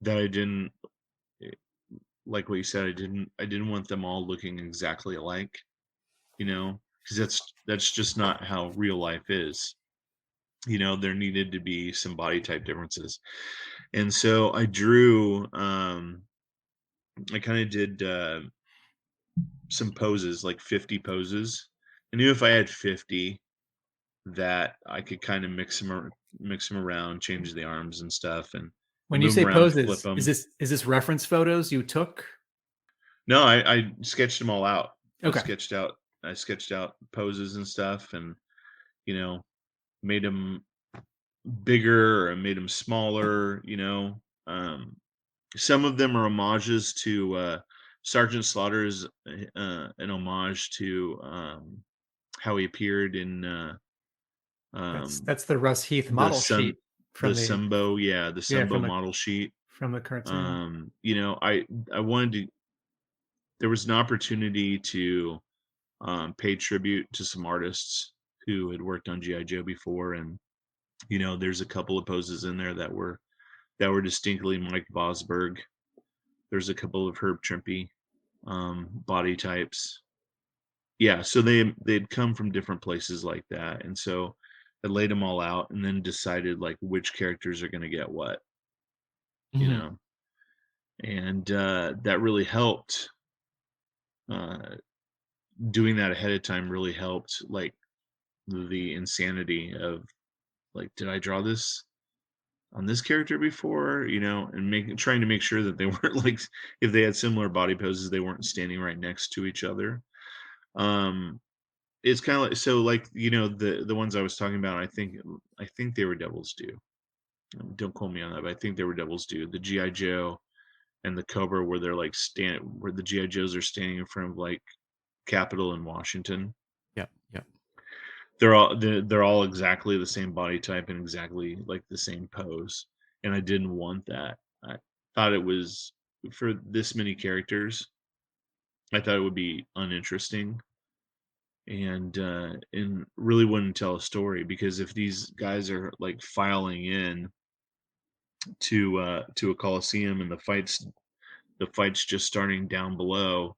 that I didn't like what you said. I didn't want them all looking exactly alike, because that's just not how real life is. There needed to be some body type differences. And so I drew I kind of did some poses, like 50 poses. I knew if I had 50 that I could kind of mix them around, change the arms and stuff, and When you move them say around, flip poses, them. is this reference photos you took? No, I sketched them all out. Okay. I sketched out poses and stuff, and made them bigger or made them smaller. Some of them are homages to Sergeant Slaughter is an homage to how he appeared in That's the Russ Heath model sheet from the the Sumbo model sheet. from the cartoon. I wanted to. There was an opportunity to pay tribute to some artists who had worked on GI Joe before, and there's a couple of poses in there that were distinctly Mike Bosberg. There's a couple of Herb Trimpe body types. Yeah, so they'd come from different places like that, and so I laid them all out and then decided like which characters are going to get what, Mhm. and that really helped. Doing that ahead of time really helped, like the insanity of like, did I draw this on this character before? And trying to make sure that they weren't like, if they had similar body poses, they weren't standing right next to each other. It's kind of like, so like, the ones I was talking about, I think they were Devil's Due. Don't quote me on that, but I think they were Devil's Due. The GI Joe and the Cobra, where they're like where the GI Joes are standing in front of like Capitol in Washington. Yep. Yep. They're all exactly the same body type and exactly like the same pose, and I didn't want that. I thought it was, for this many characters, I thought it would be uninteresting, and really wouldn't tell a story, because if these guys are like filing in to a coliseum and the fight's just starting down below,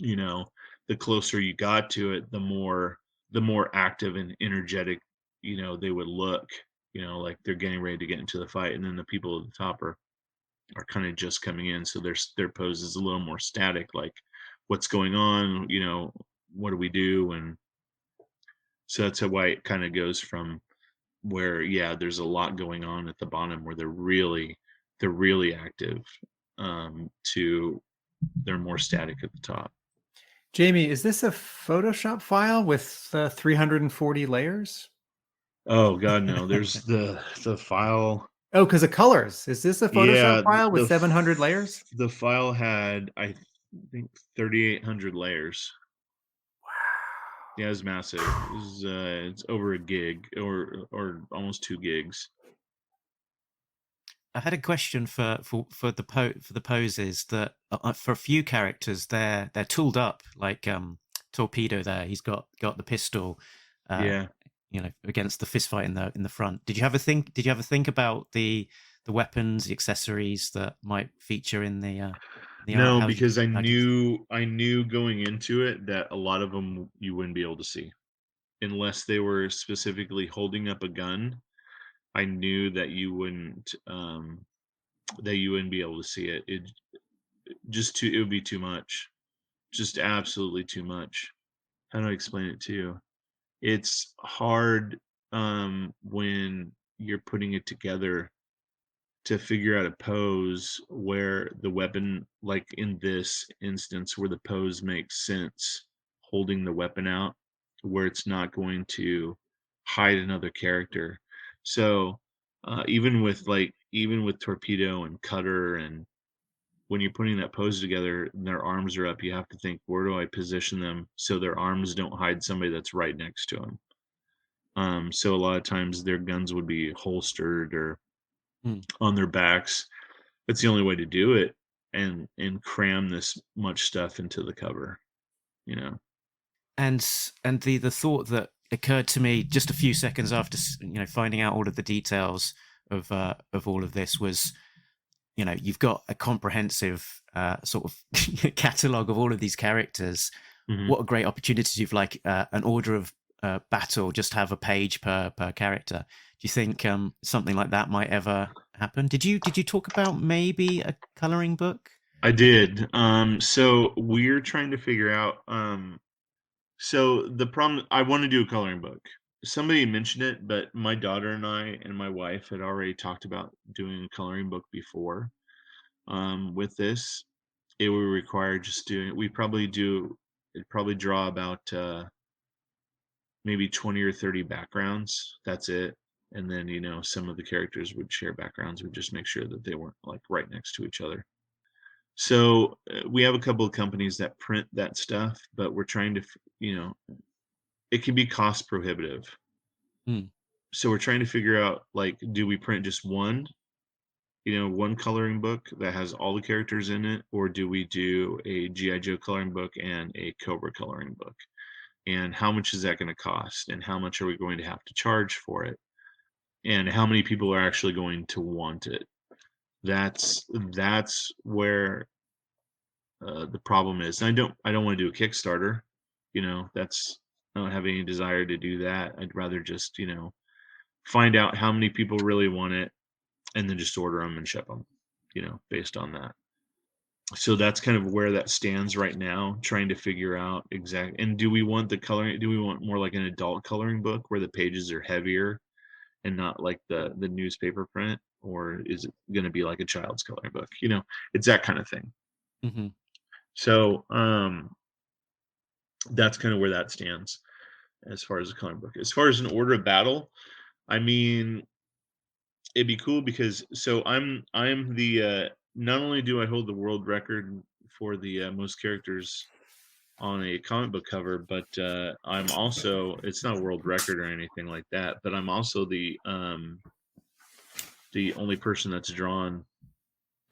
the closer you got to it, the more active and energetic, they would look, like they're getting ready to get into the fight. And then the people at the top are kind of just coming in. So their pose is a little more static, like what's going on, what do we do? And so that's why it kind of goes from where there's a lot going on at the bottom where they're really active, to they're more static at the top. Jamie, is this a Photoshop file with 340 layers? Oh God, no. There's the file. Oh, because of colors. Is this a Photoshop Yeah, file with 700 layers? the file had, I think, 3,800 layers. Yeah, it was massive. It's over a gig or almost 2 gigs. I had a question for the poses that for a few characters they're tooled up, like Torpedo there. He's got the pistol, against the fist fight in the front. Did you ever think about the weapons, the accessories that might feature in the No, art? because I knew going into it that a lot of them you wouldn't be able to see unless they were specifically holding up a gun. I knew that you wouldn't be able to see it. It would be too much. Just absolutely too much. How do I explain it to you? It's hard when you're putting it together to figure out a pose where the weapon, like in this instance, where the pose makes sense, holding the weapon out, where it's not going to hide another character. So even with Torpedo and Cutter, and when you're putting that pose together and their arms are up, you have to think, where do I position them so their arms don't hide somebody that's right next to them? So a lot of times their guns would be holstered or on their backs. That's the only way to do it, and cram this much stuff into the cover, And the thought that occurred to me just a few seconds after finding out all of the details of all of this was, you've got a comprehensive sort of catalog of all of these characters. Mm-hmm. What a great opportunity! You've like an order of battle, just have a page per character. Do you think something like that might ever happen? Did you talk about maybe a coloring book? I did. So we're trying to figure out. So the problem, I want to do a coloring book. Somebody mentioned it, but my daughter and I and my wife had already talked about doing a coloring book before. With this, it would require just doing. It'd probably draw about maybe 20 or 30 backgrounds. That's it. And then, some of the characters would share backgrounds. We'd just make sure that they weren't like right next to each other. So we have a couple of companies that print that stuff, but we're trying to, it can be cost prohibitive. So we're trying to figure out, like, do we print just one coloring book that has all the characters in it, or do we do a G.I. Joe coloring book and a Cobra coloring book? And how much is that going to cost? And how much are we going to have to charge for it? And how many people are actually going to want it? That's where the problem is. And I don't want to do a Kickstarter. I don't have any desire to do that. I'd rather just find out how many people really want it, and then just order them and ship them. Based on that. So that's kind of where that stands right now, trying to figure out exactly. And do we want more like an adult coloring book where the pages are heavier and not like the newspaper print, or is it going to be like a child's coloring book? It's that kind of thing. Mm-hmm. So that's kind of where that stands as far as a coloring book. As far as an order of battle, I mean, it'd be cool because I'm the not only do I hold the world record for the most characters on a comic book cover, but I'm also, it's not a world record or anything like that, but I'm also the only person that's drawn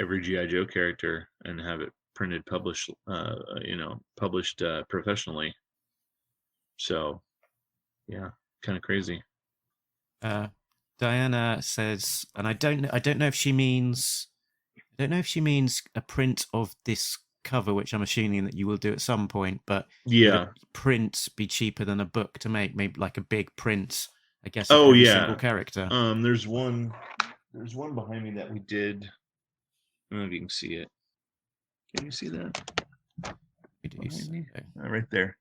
every G.I. Joe character and have it printed, published professionally. So yeah, kind of crazy. Diana says, and I don't know if she means a print of this cover, which I'm assuming that you will do at some point, but would a print be cheaper than a book to make? Maybe like a big print, I guess, of every single character. There's one behind me that we did. I don't know if you can see it. Can you see that? Okay. Right there.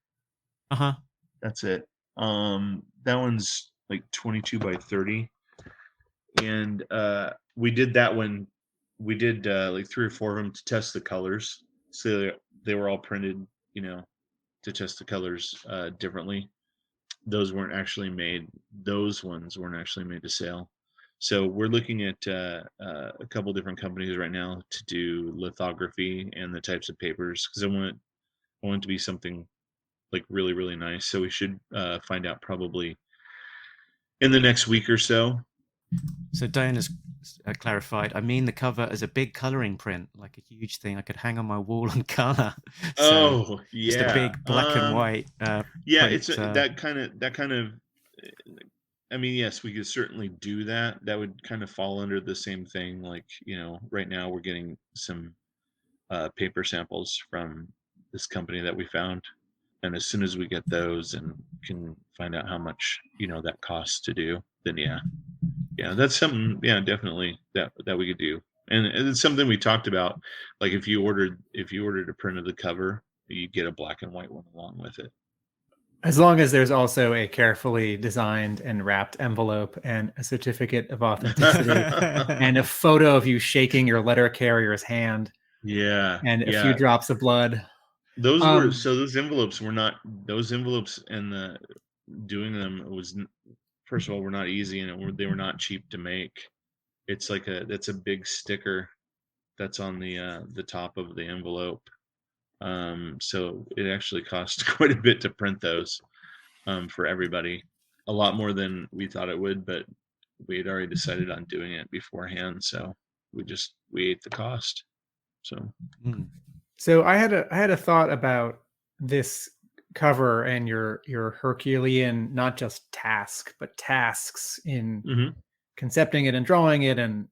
Uh-huh. That's it. That one's like 22 by 30, and we did that one. We did like 3 or 4 of them to test the colors. So they were all printed, to test the colors differently. Those weren't actually made. Those ones weren't actually made to sale. So we're looking at a couple different companies right now to do lithography and the types of papers, because I want it to be something like really, really nice. So we should find out probably in the next week or so. So Diana's clarified. I mean the cover as a big coloring print, like a huge thing I could hang on my wall and color. Oh yeah, just a big black and white. Yeah, print, it's that kind of. I mean, yes, we could certainly do that. That would kind of fall under the same thing. Like, right now we're getting some paper samples from this company that we found, and as soon as we get those and can find out how much that costs to do, then yeah, that's something, definitely that we could do. And it's something we talked about. Like if you ordered a print of the cover, you get a black and white one along with it. As long as there's also a carefully designed and wrapped envelope and a certificate of authenticity and a photo of you shaking your letter carrier's hand. Yeah. And a few drops of blood. Those envelopes were not, and the doing them was, first of all, were not easy, and they were not cheap to make. It's like that's a big sticker that's on the top of the envelope. So it actually cost quite a bit to print those for everybody, a lot more than we thought it would, but we had already decided on doing it beforehand, so we ate the cost. So I had a thought about this cover and your Herculean, not just task, but tasks in concepting it and drawing it and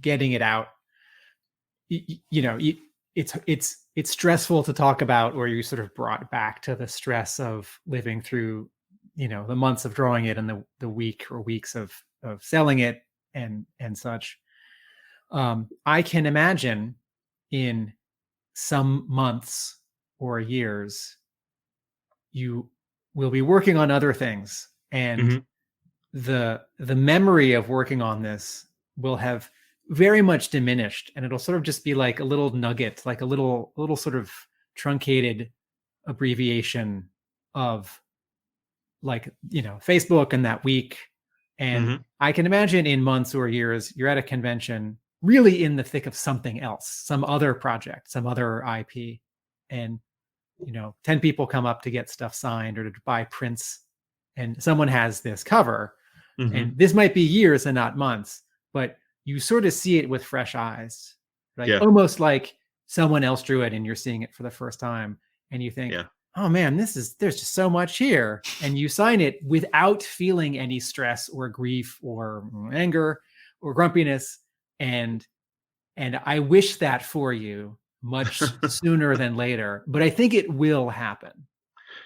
getting it out. It's stressful to talk about, or you sort of brought back to the stress of living through, the months of drawing it and the week or weeks of selling it and such. I can imagine in some months or years, you will be working on other things, and the memory of working on this will have very much diminished, and it'll sort of just be like a little nugget, like a little sort of truncated abbreviation of, like, Facebook and that week. And I can imagine in months or years, you're at a convention really in the thick of something else, some other project, some other IP, and 10 people come up to get stuff signed or to buy prints, and someone has this cover, and this might be years and not months, but you sort of see it with fresh eyes, right? Almost like someone else drew it and you're seeing it for the first time, and you think, oh man, there's just so much here. And you sign it without feeling any stress or grief or anger or grumpiness. And I wish that for you much sooner than later, but I think it will happen.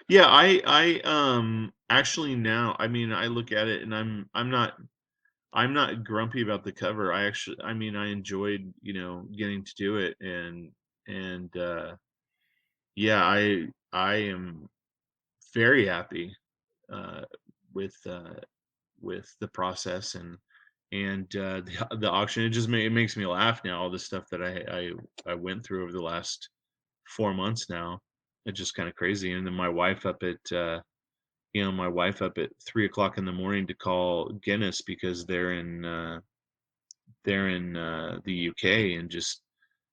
Yeah, I actually now, I mean, I look at it and I'm not grumpy about the cover. I enjoyed, getting to do it, and yeah, I am very happy with the process and the auction. It makes me laugh now, all the stuff that I went through over the last 4 months now. It's just kind of crazy. And then my wife up at 3:00 in the morning to call Guinness because they're in the UK, and just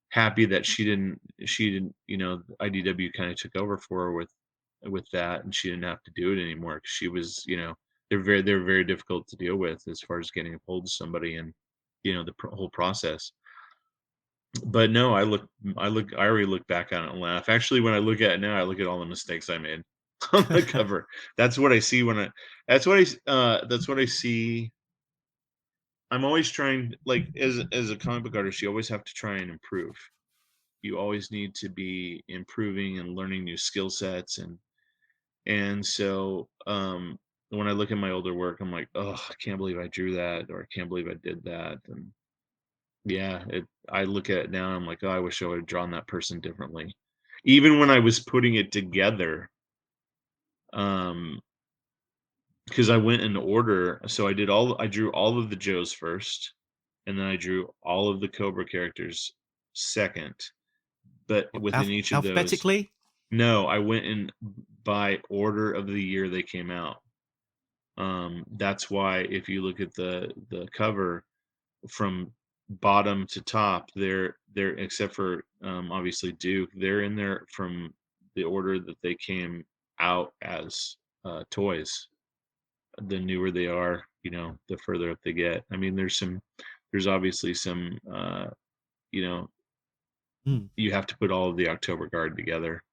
happy that she didn't IDW kind of took over for her with that, and she didn't have to do it anymore, because she was, they're very difficult to deal with as far as getting a hold of somebody and the whole process. But no, I already look back on it and laugh. Actually, when I look at it now, I look at all the mistakes I made on the cover. That's what I see that's what I see. I'm always trying, like, as a comic book artist, you always have to try and improve. You always need to be improving and learning new skill sets, and so when I look at my older work, I'm like, oh, I can't believe I drew that, or I can't believe I did that. And yeah, I look at it now and I'm like, oh, I wish I would have drawn that person differently. Even when I was putting it together, because I went in order. So I drew all of the Joes first, and then I drew all of the Cobra characters second. But within each of those, alphabetically? no, I went in by order of the year they came out. That's why if you look at the cover from bottom to top, they're except for obviously Duke, they're in there from the order that they came out as toys. The newer they are, the further up they get. I mean, there's obviously some you have to put all of the October Guard together.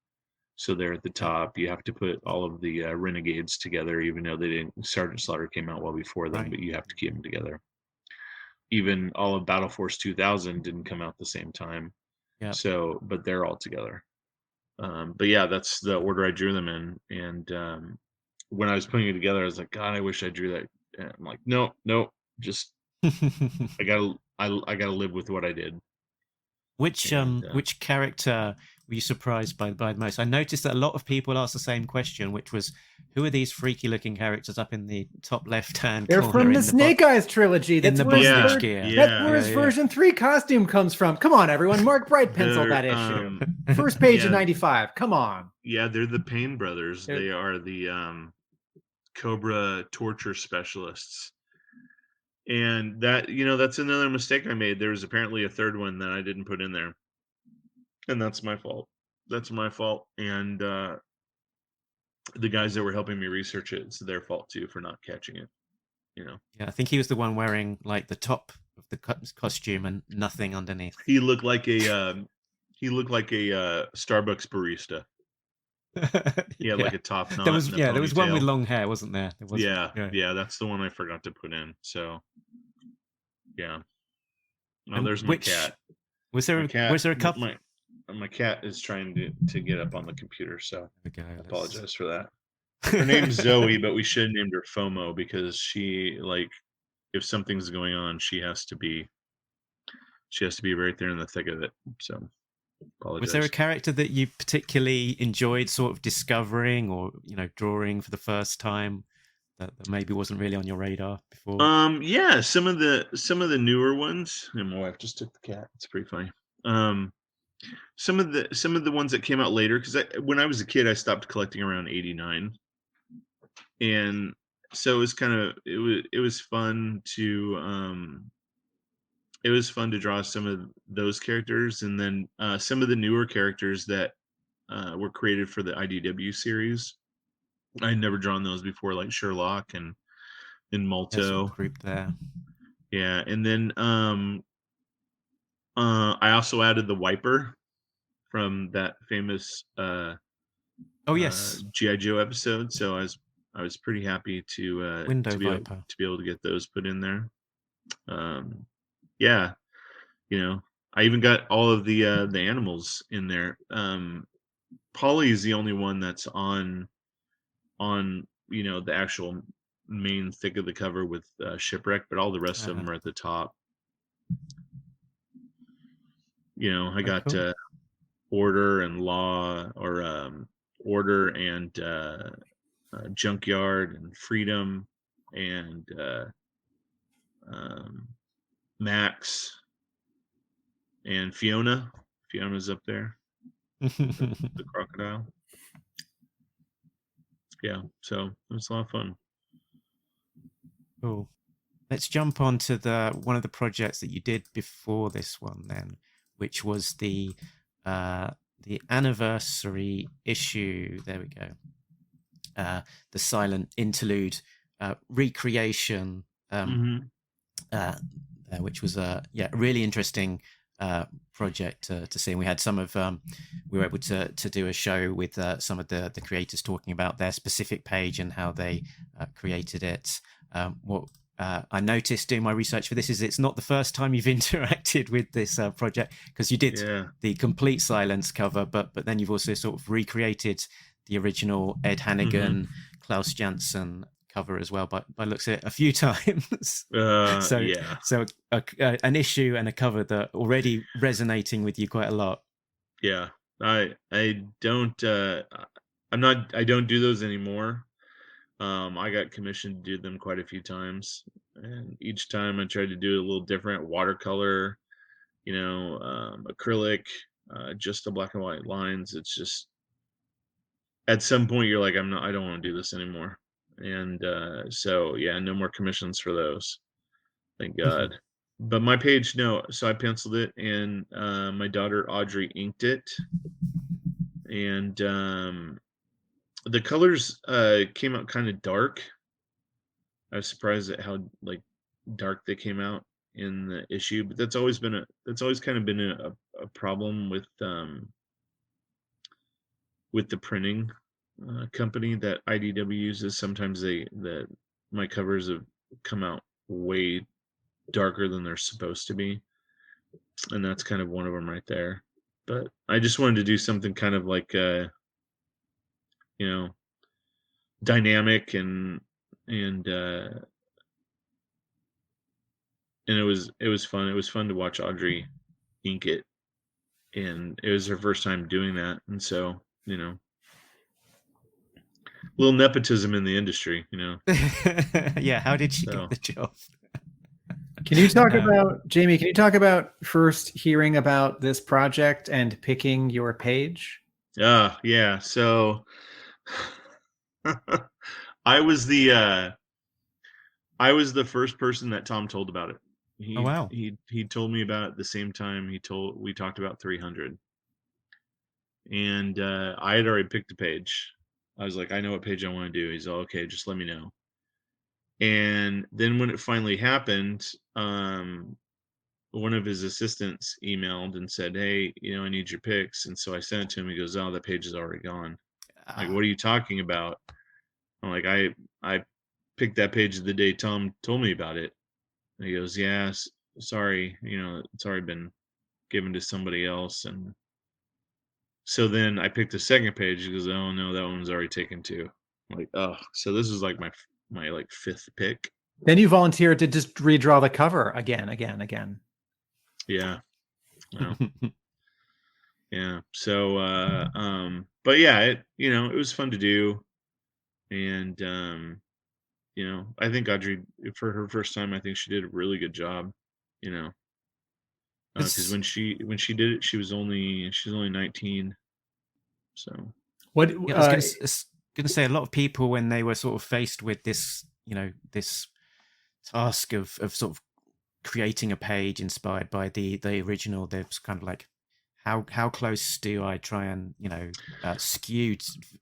So they're at the top. You have to put all of the Renegades together, even though they didn't. Sergeant Slaughter came out well before them, Right. but you have to keep them together. Even all of Battle Force 2000 didn't come out the same time. Yeah. So, but they're all together. But yeah, that's the order I drew them in. And when I was putting it together, I was like, God, I wish I drew that. And I'm like, no, just I gotta live with what I did. Which character were you surprised by the most? I noticed that a lot of people asked the same question, which was, who are these freaky looking characters up in the top left-hand They're corner? from the Snake Eyes trilogy. That's where bondage gear. That's where his version 3 costume comes from. Come on, everyone. Mark Bright penciled that issue. First page of 95. Come on. Yeah, they're the Pain Brothers. They are the Cobra torture specialists. And that, that's another mistake I made. There was apparently a third one that I didn't put in there. And that's my fault. And the guys that were helping me research it, it's their fault too for not catching it. Yeah, I think he was the one wearing like the top of the costume and nothing underneath. He looked like a Starbucks barista. He had like a top knot. There was one with long hair, wasn't there? Yeah, that's the one I forgot to put in. So yeah. Well, there's my cat. Was there a couple? My cat is trying to get up on the computer, so I apologize for that. Her name's Zoe, but we should have named her FOMO because she, like, if something's going on, she has to be right there in the thick of it. So apologize. Was there a character that you particularly enjoyed sort of discovering or drawing for the first time that maybe wasn't really on your radar before? Yeah, some of the newer ones. And my wife just took the cat. It's pretty funny. Some of the ones that came out later, because when I was a kid, I stopped collecting around 89, and so it was it was fun to draw some of those characters, and then some of the newer characters that were created for the IDW series. I had never drawn those before, like Sherlock and Malto. Group there. Yeah, and then I also added the Wiper from that famous G.I. Joe episode. So I was pretty happy to be able to get those put in there. Yeah, I even got all of the animals in there. Polly is the only one that's on the actual main thick of the cover with Shipwreck, but all the rest of them are at the top. I got cool. Order and Law, or Order and Junkyard and Freedom and Max and Fiona. Fiona's up there. the crocodile. Yeah, so it was a lot of fun. Cool. Let's jump on to one of the projects that you did before this one then, which was the anniversary issue. There we go. The silent interlude recreation, which was a really interesting project to see. And we had some of we were able to do a show with some of the creators talking about their specific page and how they created it. What I noticed doing my research for this is it's not the first time you've interacted with this project, because you did the complete silence cover, but then you've also sort of recreated the original Ed Hannigan, Klaus Janson cover as well, by looks at it a few times. So an issue and a cover that already resonating with you quite a lot. Yeah, I don't do those anymore. I got commissioned to do them quite a few times, and each time I tried to do it a little different: watercolor, acrylic, just the black and white lines. It's just at some point you're like, I don't want to do this anymore. And so yeah, no more commissions for those. Thank God. But my page, no. So I penciled it, and my daughter Audrey inked it, and the colors came out kind of dark. I was surprised at how like dark they came out in the issue, but that's always kind of been a problem with the printing company that IDW uses. Sometimes my covers have come out way darker than they're supposed to be, and that's kind of one of them right there. But I just wanted to do something kind of like dynamic, and it was fun. It was fun to watch Audrey ink it, and it was her first time doing that, and so little nepotism in the industry, Yeah, how did she So. get the job? Can you talk about, Jamie, can you talk about first hearing about this project and picking your page? Yeah. So I was the first person that Tom told about it. Oh, wow. He told me about it the same time we talked about 300. And I had already picked a page. I was like, I know what page I want to do. He's all, okay, just let me know. And then when it finally happened, one of his assistants emailed and said, hey, I need your picks. And so I sent it to him. He goes, oh, the page is already gone. Like, what are you talking about? I'm like, I picked that page the day Tom told me about it. And he goes, yeah, sorry, it's already been given to somebody else. And so then I picked the second page. He goes, oh no, that one's already taken too. I'm like, oh, so this is like my like fifth pick. Then you volunteered to just redraw the cover again. Yeah. Well, yeah. So but yeah, it was fun to do. And I think Audrey, for her first time, I think she did a really good job, because when she did it, she was only 19. So what Yeah, I was going to say, a lot of people, when they were sort of faced with this, this task of sort of creating a page inspired by the original, they're kind of like, how close do I try and skew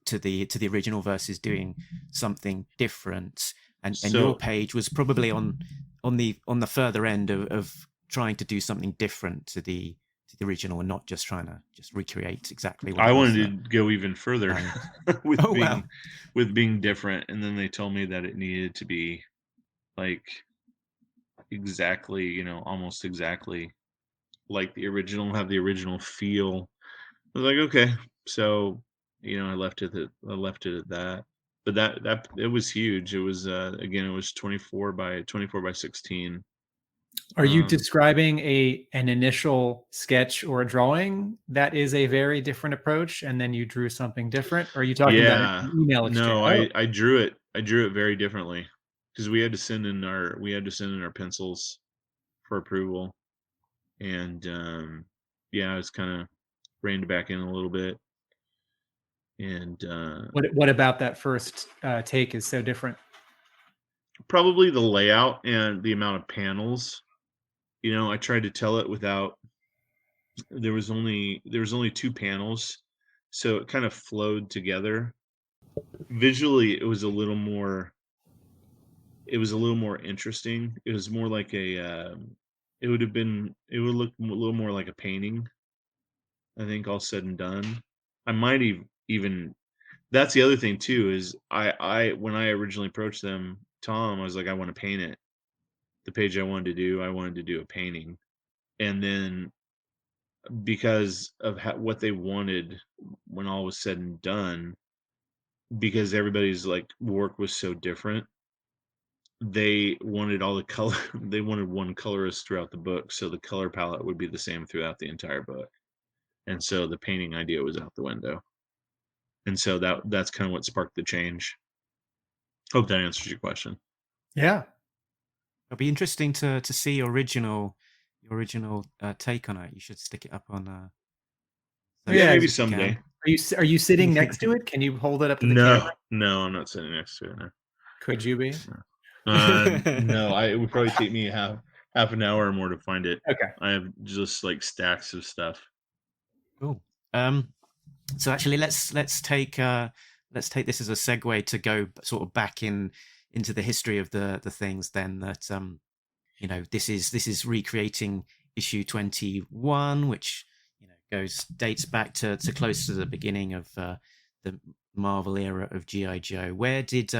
to the original versus doing something different? And your page was probably on the further end of trying to do something different to the original, and not just trying to just recreate exactly what I wanted to go even further with being different. And then they told me that it needed to be like exactly, almost exactly like the original, have the original feel. I was like, okay. So, I left it at that. But that it was huge. It was again, it was 24 by 16. Are you describing an initial sketch or a drawing that is a very different approach, and then you drew something different? Or are you talking about an email exchange? No, I drew it. I drew it very differently, because we had to send in our pencils for approval. And yeah, I was kind of reined back in a little bit. And what about that first take is so different? Probably the layout and the amount of panels. I tried to tell it without. There was only 2 panels, so it kind of flowed together. Visually, it was a little more interesting. It was more like it would look a little more like a painting, I think, all said and done. I might even that's the other thing too, is I when I originally approached them, Tom, I was like, I want to paint it. The page I wanted to do a painting. And then because of what they wanted when all was said and done, because everybody's like work was so different, they wanted all the color. They wanted one colorist throughout the book, so the color palette would be the same throughout the entire book. And so the painting idea was out the window. And so that's kind of what sparked the change. Hope that answers your question. Yeah. It'll be interesting to see your original take on it. You should stick it up on. Yeah, maybe if you someday. can. Are you sitting next to it? Can you hold it up to the camera? No, I'm not sitting next to it. No. Could you be? No, it would probably take me half an hour or more to find it. Okay. I have just like stacks of stuff. Cool. So actually, let's take this as a segue to go sort of back into the history of the things. Then that this is recreating issue 21, which dates back to close to the beginning of the Marvel era of G.I. Joe. Where did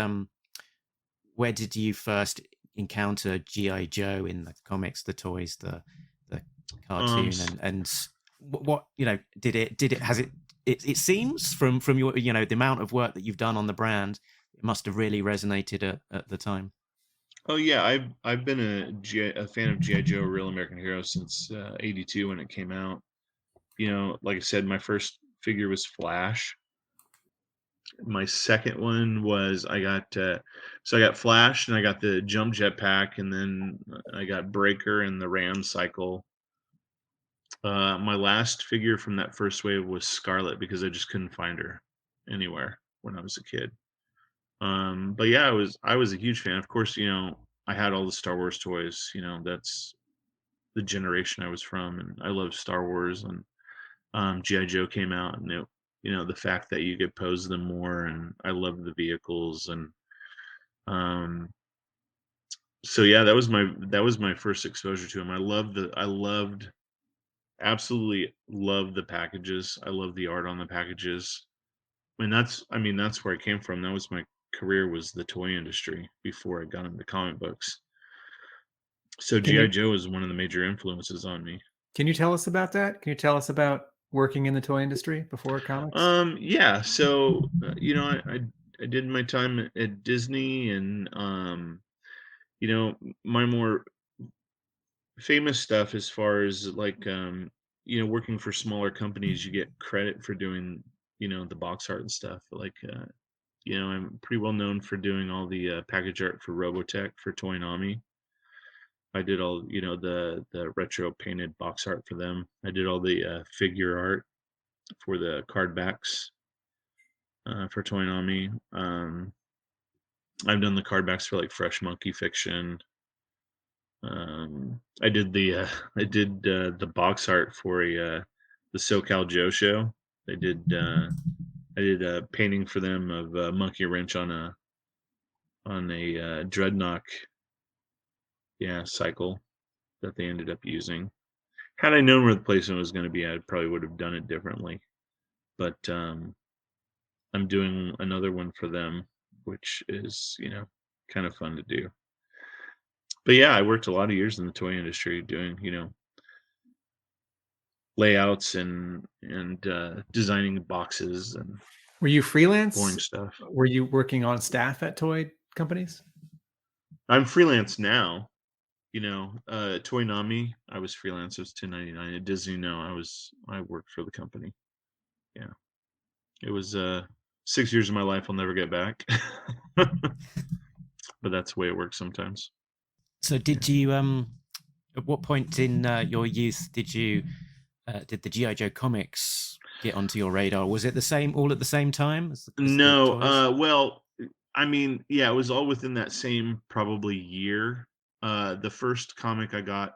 you first encounter G.I. Joe in the comics, the toys, the cartoon, and what did it has it seems from your the amount of work that you've done on the brand, it must have really resonated at the time. Oh yeah, I've been a fan of G.I. Joe, Real American Hero, since '82 when it came out. Like I said, my first figure was Flash. My second one was I got Flash, and I got the Jump Jet pack, and then I got Breaker and the Ram Cycle. My last figure from that first wave was Scarlet, because I just couldn't find her anywhere when I was a kid. But yeah, I was a huge fan. Of course, I had all the Star Wars toys. That's the generation I was from, and I love Star Wars. And G.I. Joe came out, and the fact that you could pose them more, and I loved the vehicles. And so yeah, that was my first exposure to him. Absolutely loved the packages. I love the art on the packages. And that's where I came from. That was my career, was the toy industry before I got into comic books. So G.I. Joe is one of the major influences on me. Can you tell us about that? Can you tell us about working in the toy industry before comics? Yeah. So I did my time at Disney, and my more famous stuff, as far as like working for smaller companies, you get credit for doing the box art and stuff. Like I'm pretty well known for doing all the package art for Robotech for Toynami. I did all the retro painted box art for them. I did all the figure art for the card backs for Toynami. I've done the card backs for like Fresh Monkey Fiction. I did the box art for the SoCal Joe show. I did a painting for them of Monkey Wrench on a Dreadnought cycle that they ended up using. Had I known where the placement was going to be, I probably would have done it differently. But I'm doing another one for them, which is kind of fun to do. But yeah, I worked a lot of years in the toy industry doing layouts and designing boxes and Were you freelance? boring stuff. Were you working on staff at toy companies? I'm freelance now. Toynami, I was freelance. It was 1099. At Disney, no, I worked for the company. Yeah, it was 6 years of my life I'll never get back. But that's the way it works sometimes. So did you at what point in your youth did the G.I. Joe comics get onto your radar? Was it all at the same time as No, well, it was all within that same probably year. The first comic I got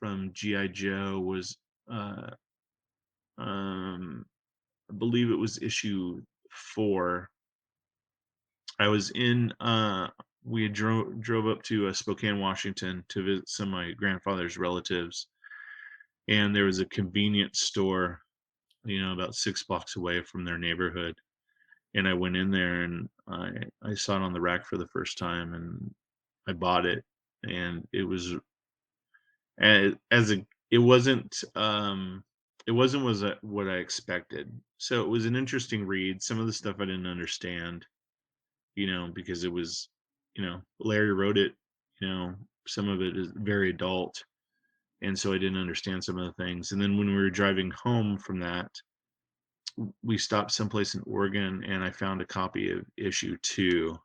from G.I. Joe was I believe it was issue 4. I was in we had drove up to Spokane, Washington to visit some of my grandfather's relatives, and there was a convenience store about 6 blocks away from their neighborhood. And I went in there, and I saw it on the rack for the first time, and I bought it. And it was it wasn't what I expected. So it was an interesting read. Some of the stuff I didn't understand, because it was, Larry wrote it, some of it is very adult. And so I didn't understand some of the things. And then when we were driving home from that, we stopped someplace in Oregon, and I found a copy of issue 2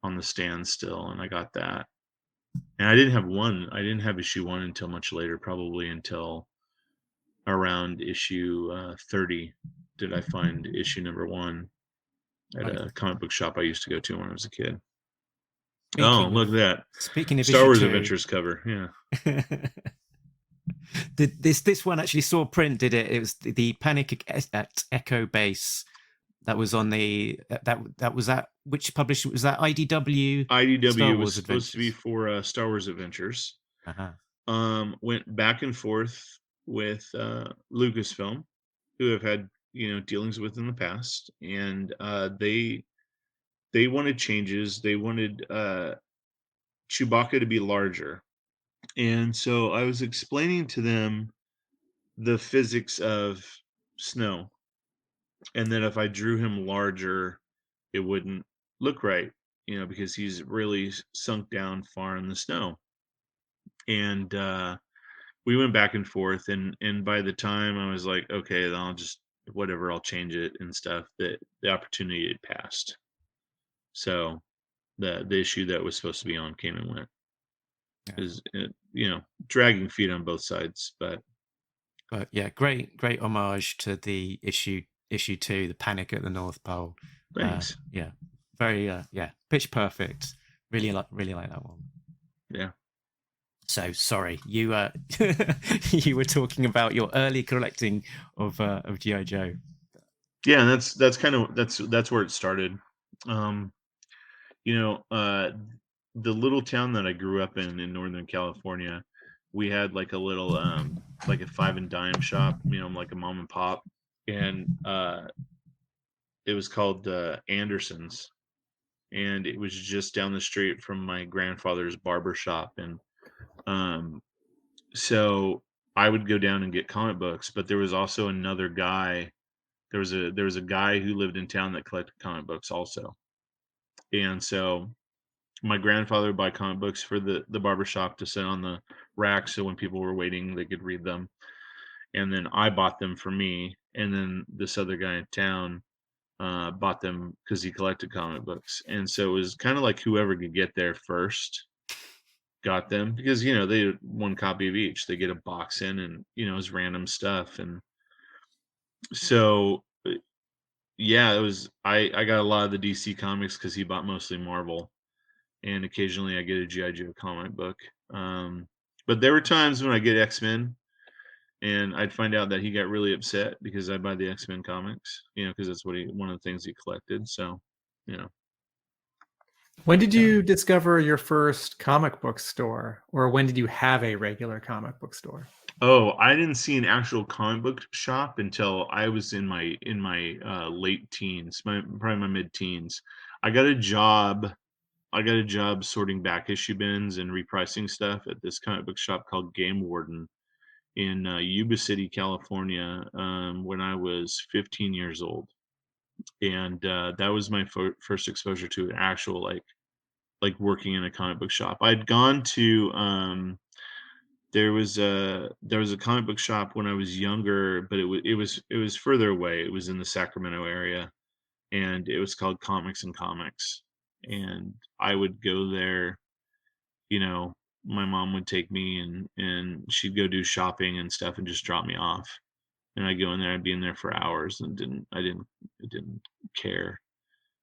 on the stand still, and I got that. And I didn't have one. I didn't have issue 1 until much later, probably until around issue 30 did I find issue number 1 at Right. a comic book shop I used to go to when I was a kid. Speaking Look of, at that. Speaking of Star issue Wars 2, Adventures cover. Yeah. this one actually saw print, did it? It was the Panic at Echo Base that was on the that was that which publisher was that? IDW. Star IDW was Wars supposed to be Adventures. for Star Wars Adventures. Uh-huh. Went back and forth with Lucasfilm, who have had dealings with in the past, and they wanted changes. They wanted Chewbacca to be larger, and so I was explaining to them the physics of snow, and that if I drew him larger, it wouldn't look right, because he's really sunk down far in the snow. And we went back and forth, and by the time I was like, okay, then I'll just whatever, I'll change it and stuff, that the opportunity had passed. So the issue that was supposed to be on came and went. Yeah. Is dragging feet on both sides, but yeah, great homage to the issue 2, the Panic at the North Pole. thanks. Yeah, very pitch perfect. Really like that one. Yeah. So sorry, you you were talking about your early collecting of G.I. Joe. Yeah, and that's kind of that's where it started. The little town that I grew up in Northern California, we had like a little like a 5 and dime shop, like a mom and pop, and it was called Anderson's, and it was just down the street from my grandfather's barber shop, and so I would go down and get comic books, but there was also another guy. There was a guy who lived in town that collected comic books also, and so my grandfather would buy comic books for the barbershop to sit on the rack, so when people were waiting they could read them, and then I bought them for me, and then this other guy in town bought them because he collected comic books, and so it was kind of like whoever could get there first got them, because they had one copy of each. They get a box in, and it was random stuff, and so yeah, it was I got a lot of the DC comics because he bought mostly Marvel, and occasionally I get a G.I. Joe comic book. But there were times when I get X-Men, and I'd find out that he got really upset because I buy the X-Men comics, because that's one of the things he collected. So, When did you discover your first comic book store, or when did you have a regular comic book store? Oh, I didn't see an actual comic book shop until I was in my late teens, probably my mid-teens. I got a job sorting back issue bins and repricing stuff at this comic book shop called Game Warden in Yuba City, California, when I was 15 years old, and that was my first exposure to actual like working in a comic book shop. I'd gone to there was a comic book shop when I was younger, but it was further away. It was in the Sacramento area, and it was called Comics and Comics, and I would go there. My mom would take me, and she'd go do shopping and stuff and just drop me off, and I'd go in there. I'd be in there for hours and I didn't care.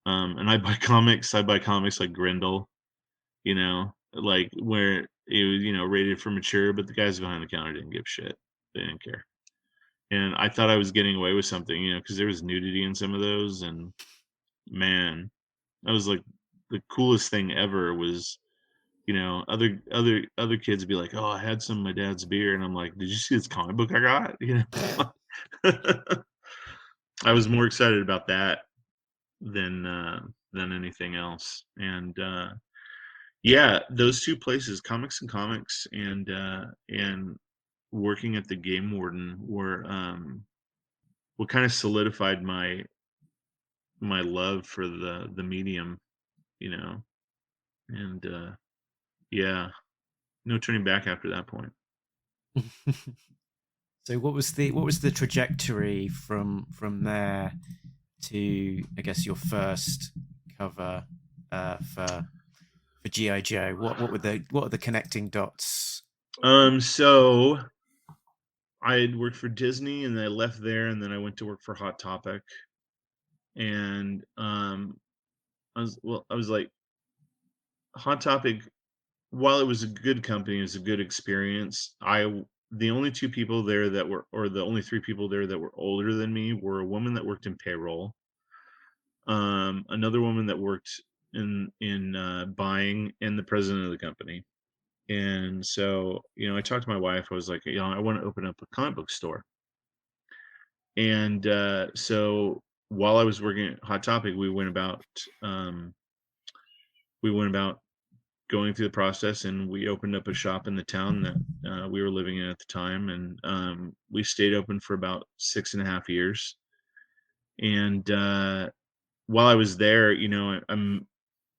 And I'd buy comics like Grindel, like where it was, rated for mature, but the guys behind the counter didn't give shit. They didn't care. And I thought I was getting away with something, because there was nudity in some of those, and man, that was like the coolest thing ever. Was other kids would be like, oh, I had some of my dad's beer, and I'm like, did you see this comic book I got? I was more excited about that than anything else. And yeah, those two places, Comics and Comics, and working at the Game Warden, were what kind of solidified my love for the medium, and yeah, no turning back after that point. So what was the trajectory from there to, I guess, your first cover for GI Joe? What are the connecting dots? So I had worked for Disney, and then I left there, and then I went to work for Hot Topic, and I was like, Hot Topic, while it was a good company, it was a good experience. The only two people there that were, or the only three people there that were older than me, were a woman that worked in payroll, another woman that worked in buying, and the president of the company. And so, I talked to my wife. I was like, I want to open up a comic book store. And so while I was working at Hot Topic, um, we went about going through the process, and we opened up a shop in the town that we were living in at the time, and we stayed open for about 6.5 years. And while I was there,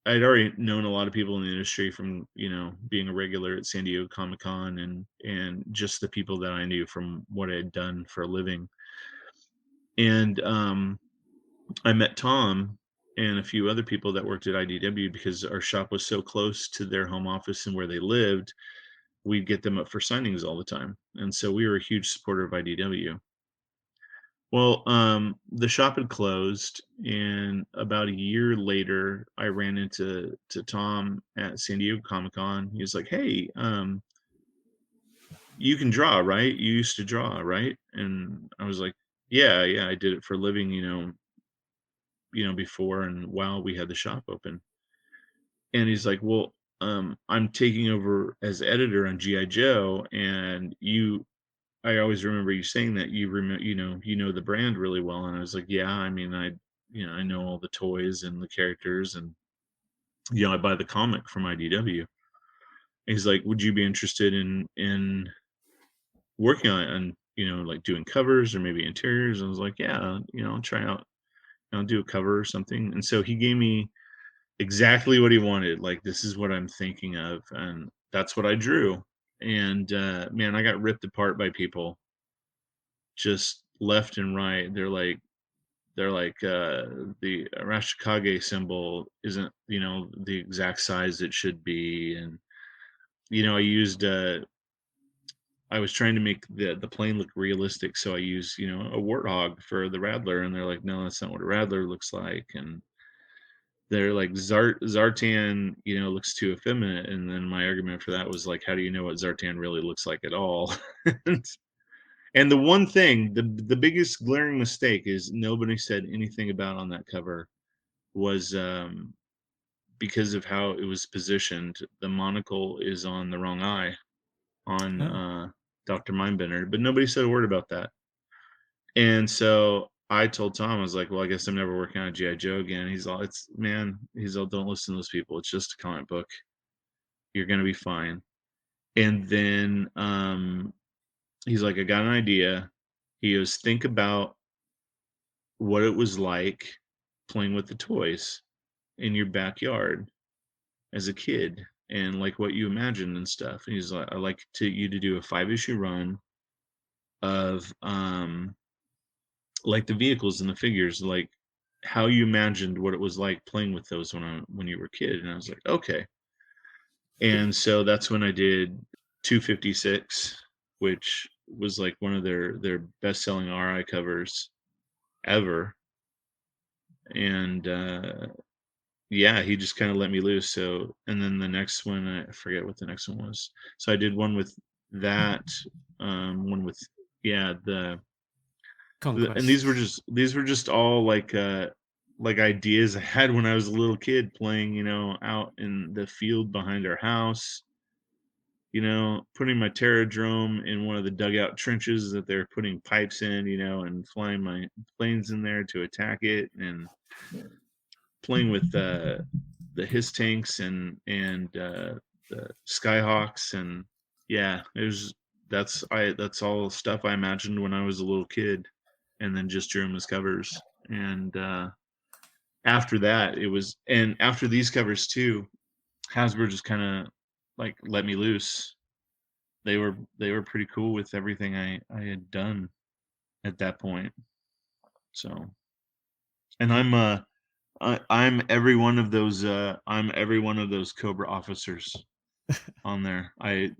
I'd already known a lot of people in the industry from, being a regular at San Diego Comic-Con, and just the people that I knew from what I had done for a living. And I met Tom and a few other people that worked at IDW, because our shop was so close to their home office and where they lived. We'd get them up for signings all the time. And so we were a huge supporter of IDW. Well, the shop had closed, and about a year later, I ran into Tom at San Diego Comic-Con. He was like, "Hey, you can draw, right? You used to draw, right?" And I was like, "Yeah, I did it for a living, before and while we had the shop open." And he's like, "Well, I'm taking over as editor on GI Joe, and I always remember you saying that you know the brand really well." And I was like, "Yeah, I mean, I know all the toys and the characters, and I buy the comic from IDW." And he's like, "Would you be interested in working on it, and like doing covers or maybe interiors?" And I was like, "Yeah, I'll try out, do a cover or something." And so he gave me exactly what he wanted. Like, this is what I'm thinking of, and that's what I drew. And man, I got ripped apart by people, just left and right. They're like the Arashikage symbol isn't the exact size it should be. And I was trying to make the plane look realistic, so I used a warthog for the Rattler, and they're like, "No, that's not what a Rattler looks like." And they're like, Zartan, looks too effeminate. And then my argument for that was like, how do you know what Zartan really looks like at all? And the one thing, the biggest glaring mistake is nobody said anything about on that cover was because of how it was positioned. The monocle is on the wrong eye on Dr. Mindbender, but nobody said a word about that. And so I told Tom, I was like, "Well, I guess I'm never working on GI Joe again." He's all, "Don't listen to those people. It's just a comic book. You're gonna be fine." And then he's like, "I got an idea." He goes, "Think about what it was like playing with the toys in your backyard as a kid, and like what you imagined and stuff." And he's like, "I like you to do a 5-issue run of like the vehicles and the figures, like how you imagined what it was like playing with those when you were a kid." And I was like, "Okay." And so that's when I did 256, which was like one of their best-selling RI covers ever. And yeah, he just kind of let me loose. So, and then the next one, I forget what the next one was. So I did one with that, one with the and these were just all like ideas I had when I was a little kid playing, out in the field behind our house, putting my Terradrome in one of the dugout trenches that they're putting pipes in, and flying my planes in there to attack it, and playing with the his tanks and the Skyhawks. And yeah, that's all stuff I imagined when I was a little kid, and then just drew them as covers. And after that, and after these covers too, Hasbro just kind of like let me loose. They were pretty cool with everything I had done at that point. So, and I'm every one of those. I'm every one of those Cobra officers on there. I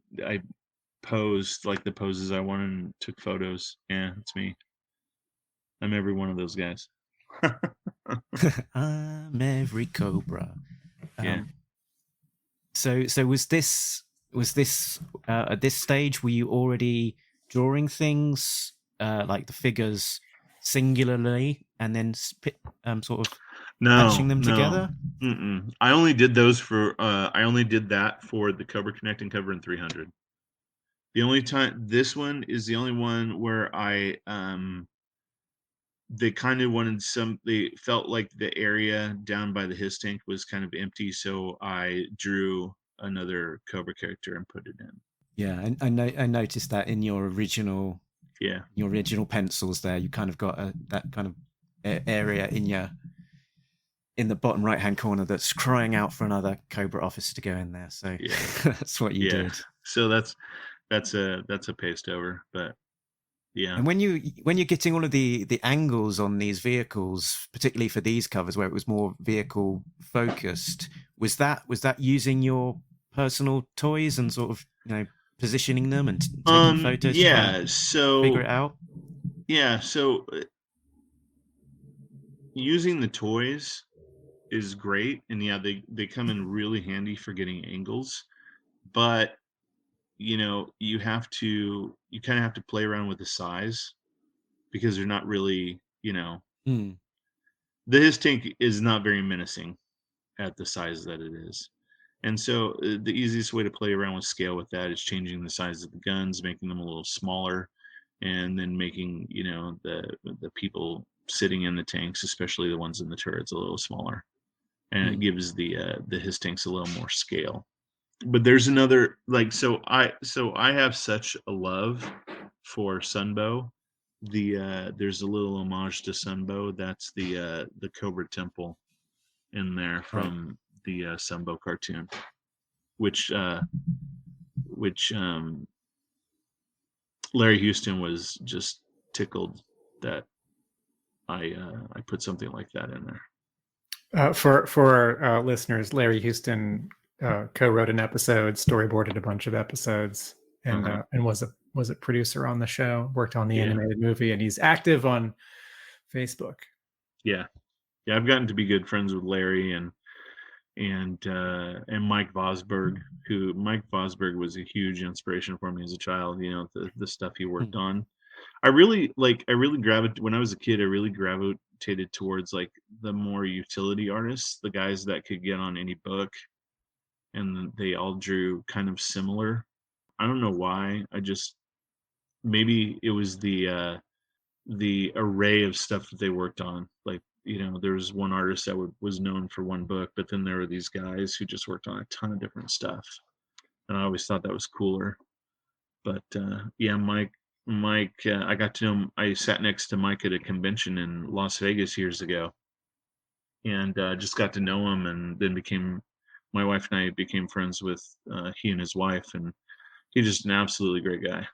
posed like the poses I wanted and took photos. Yeah, it's me. I'm every one of those guys. I'm every Cobra. Yeah. So was this at this stage? Were you already drawing things like the figures singularly and then sort of patching them together? Mm-mm. I only did those for. I only did that for the Cobra Connect and Cover in 300. The only time this one is the only one where they kind of wanted they felt like the area down by the his tank was kind of empty, so I drew another Cobra character and put it in. Yeah, I noticed that in your original pencils there, you kind of got that kind of area in the bottom right hand corner that's crying out for another Cobra officer to go in there. So Yeah. that's what you did. So that's a paste over, but yeah. And when you're getting all of the angles on these vehicles, particularly for these covers where it was more vehicle focused, was that using your personal toys and sort of positioning them and taking photos? Yeah. To figure it out. Yeah. So using the toys is great, and yeah, they come in really handy for getting angles, but you kind of have to play around with the size because they're not really, the his tank is not very menacing at the size that it is. And so the easiest way to play around with scale with that is changing the size of the guns, making them a little smaller, and then making, the people sitting in the tanks, especially the ones in the turrets, a little smaller. And it gives the his tanks a little more scale. But there's another so I have such a love for Sunbow. There's a little homage to Sunbow. That's the Cobra Temple in there from the Sunbow cartoon, which Larry Houston was just tickled that I put something like that in there. For our listeners, Larry Houston co-wrote an episode, storyboarded a bunch of episodes, and was a producer on the show. Worked on the animated movie, and he's active on Facebook. Yeah, I've gotten to be good friends with Larry and Mike Vosberg. Mike Vosberg was a huge inspiration for me as a child. The stuff he worked on. I really gravitated when I was a kid. I really gravitated towards like the more utility artists, the guys that could get on any book, and they all drew kind of similar. I don't know why. Maybe it was the array of stuff that they worked on. Like, there was one artist that was known for one book, but then there were these guys who just worked on a ton of different stuff, and I always thought that was cooler. But Mike, I got to know him. I sat next to Mike at a convention in Las Vegas years ago, and just got to know him, and then my wife and I became friends with he and his wife, and he's just an absolutely great guy.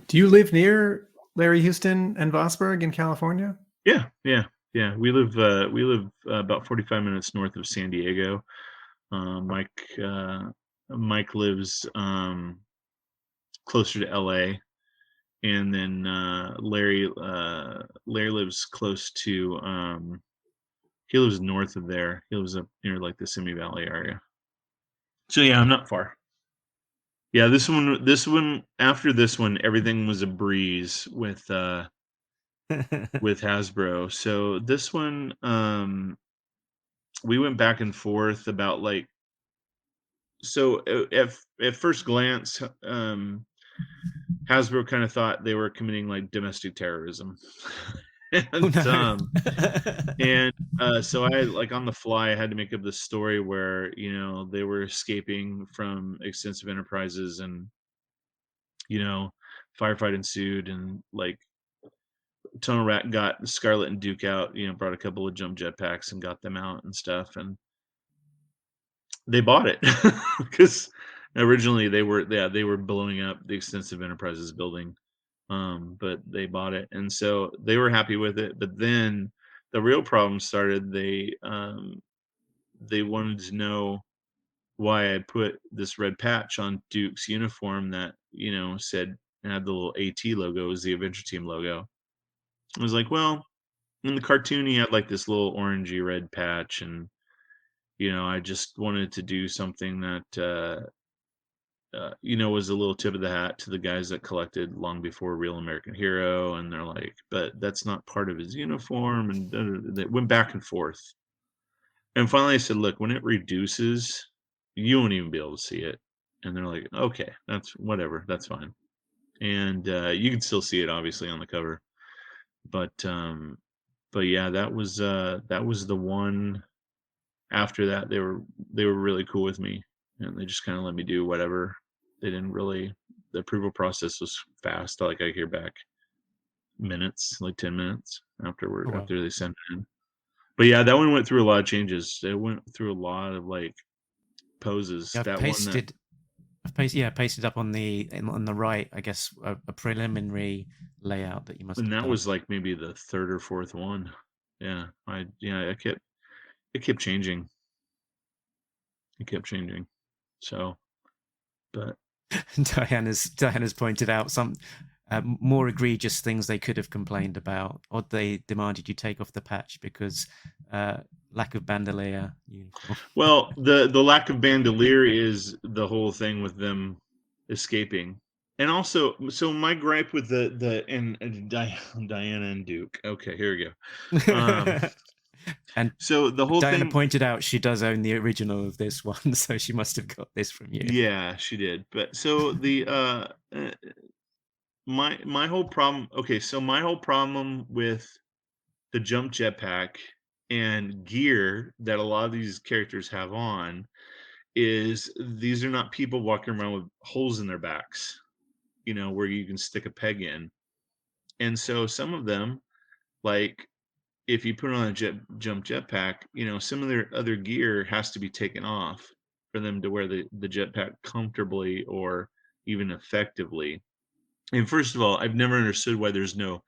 Do you live near Larry Houston and Vosberg in California? Yeah. We live about 45 minutes north of San Diego. Mike lives closer to LA, and then Larry lives close to he lives north of there. He lives up near like the Simi Valley area. So yeah, I'm not far. Yeah, this one after this one, everything was a breeze with Hasbro. So this one, we went back and forth about like. So at first glance, Hasbro kind of thought they were committing like domestic terrorism. So I on the fly I had to make up this story where they were escaping from extensive enterprises, and firefight ensued, and like Tunnel Rat got Scarlet and Duke out, brought a couple of jump jetpacks and got them out and stuff, and they bought it because originally they were blowing up the extensive enterprises building. But they bought it, and so they were happy with it. But then the real problem started. They wanted to know why I put this red patch on Duke's uniform that, said, had the little AT logo, was the Adventure Team logo. I was like, well, in the cartoon he had like this little orangey red patch, and I just wanted to do something that was a little tip of the hat to the guys that collected long before Real American Hero, and they're like, but that's not part of his uniform, and they went back and forth. And finally I said, look, when it reduces, you won't even be able to see it. And they're like, okay, that's whatever, that's fine. And you can still see it obviously on the cover. But yeah, that was the one. After that, they were really cool with me, and they just kind of let me do whatever. They didn't really. The approval process was fast. Like I hear back minutes, like 10 minutes afterward. Oh, wow. After they sent it in. But yeah, that one went through a lot of changes. It went through a lot of like poses. Yeah, I've pasted up on the right, I guess, a preliminary layout that you must. And have that done. was like maybe the third or fourth one. Yeah, it kept changing. It kept changing. So, but Diana's pointed out some more egregious things they could have complained about, or they demanded you take off the patch because lack of bandolier uniform. Well, the lack of bandolier is the whole thing with them escaping. And also, so my gripe with Diana and Duke. Okay, here we go. And so the whole Diana thing pointed out she does own the original of this one, so she must have got this from you. Yeah, she did. But so the my whole problem. Okay, so my whole problem with the jump jetpack and gear that a lot of these characters have on is these are not people walking around with holes in their backs, where you can stick a peg in. And so some of them, like if you put on a jump jetpack, some of their other gear has to be taken off for them to wear the jetpack comfortably or even effectively. And first of all, I've never understood why there's no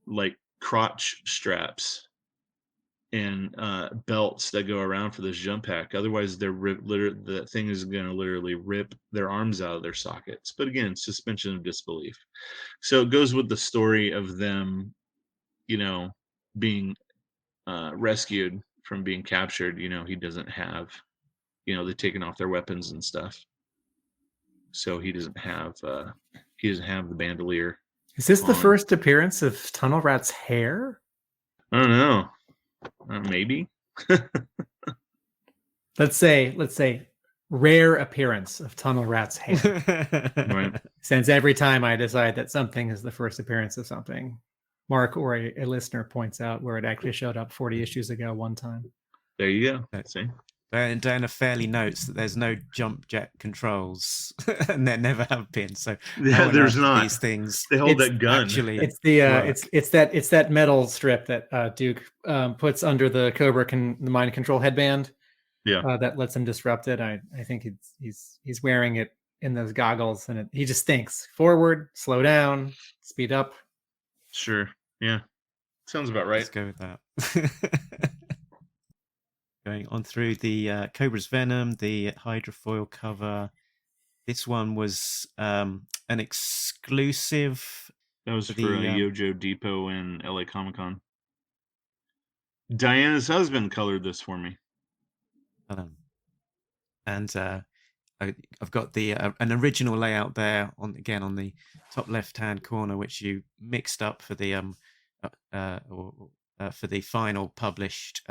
like crotch straps and belts that go around for this jump pack. Otherwise, the thing is going to literally rip their arms out of their sockets. But again, suspension of disbelief. So it goes with the story of them, being rescued from being captured. He doesn't have, they've taken off their weapons and stuff. So he doesn't have the bandolier. Is this the first appearance of Tunnel Rat's hair? I don't know. Maybe. Let's say rare appearance of Tunnel Rat's hair. Right. Since every time I decide that something is the first appearance of something, Mark or a listener points out where it actually showed up 40 issues ago one time. There you go. See? And Diana fairly notes that there's no jump jet controls, and there never have been. So yeah, there's not these things. They hold that gun. Actually, it's the it's that metal strip that Duke puts under the Cobra the mind control headband. Yeah, that lets him disrupt it. I think he's wearing it in those goggles, and he just thinks forward, slow down, speed up. Sure. Yeah, sounds about right. Let's go with that. Going on through the Cobra's Venom, the Hydrofoil cover. This one was an exclusive. That was for Yojo Depot and LA Comic Con. Diana's husband colored this for me. And I've got the an original layout there on the top left-hand corner, which you mixed up for the for the final published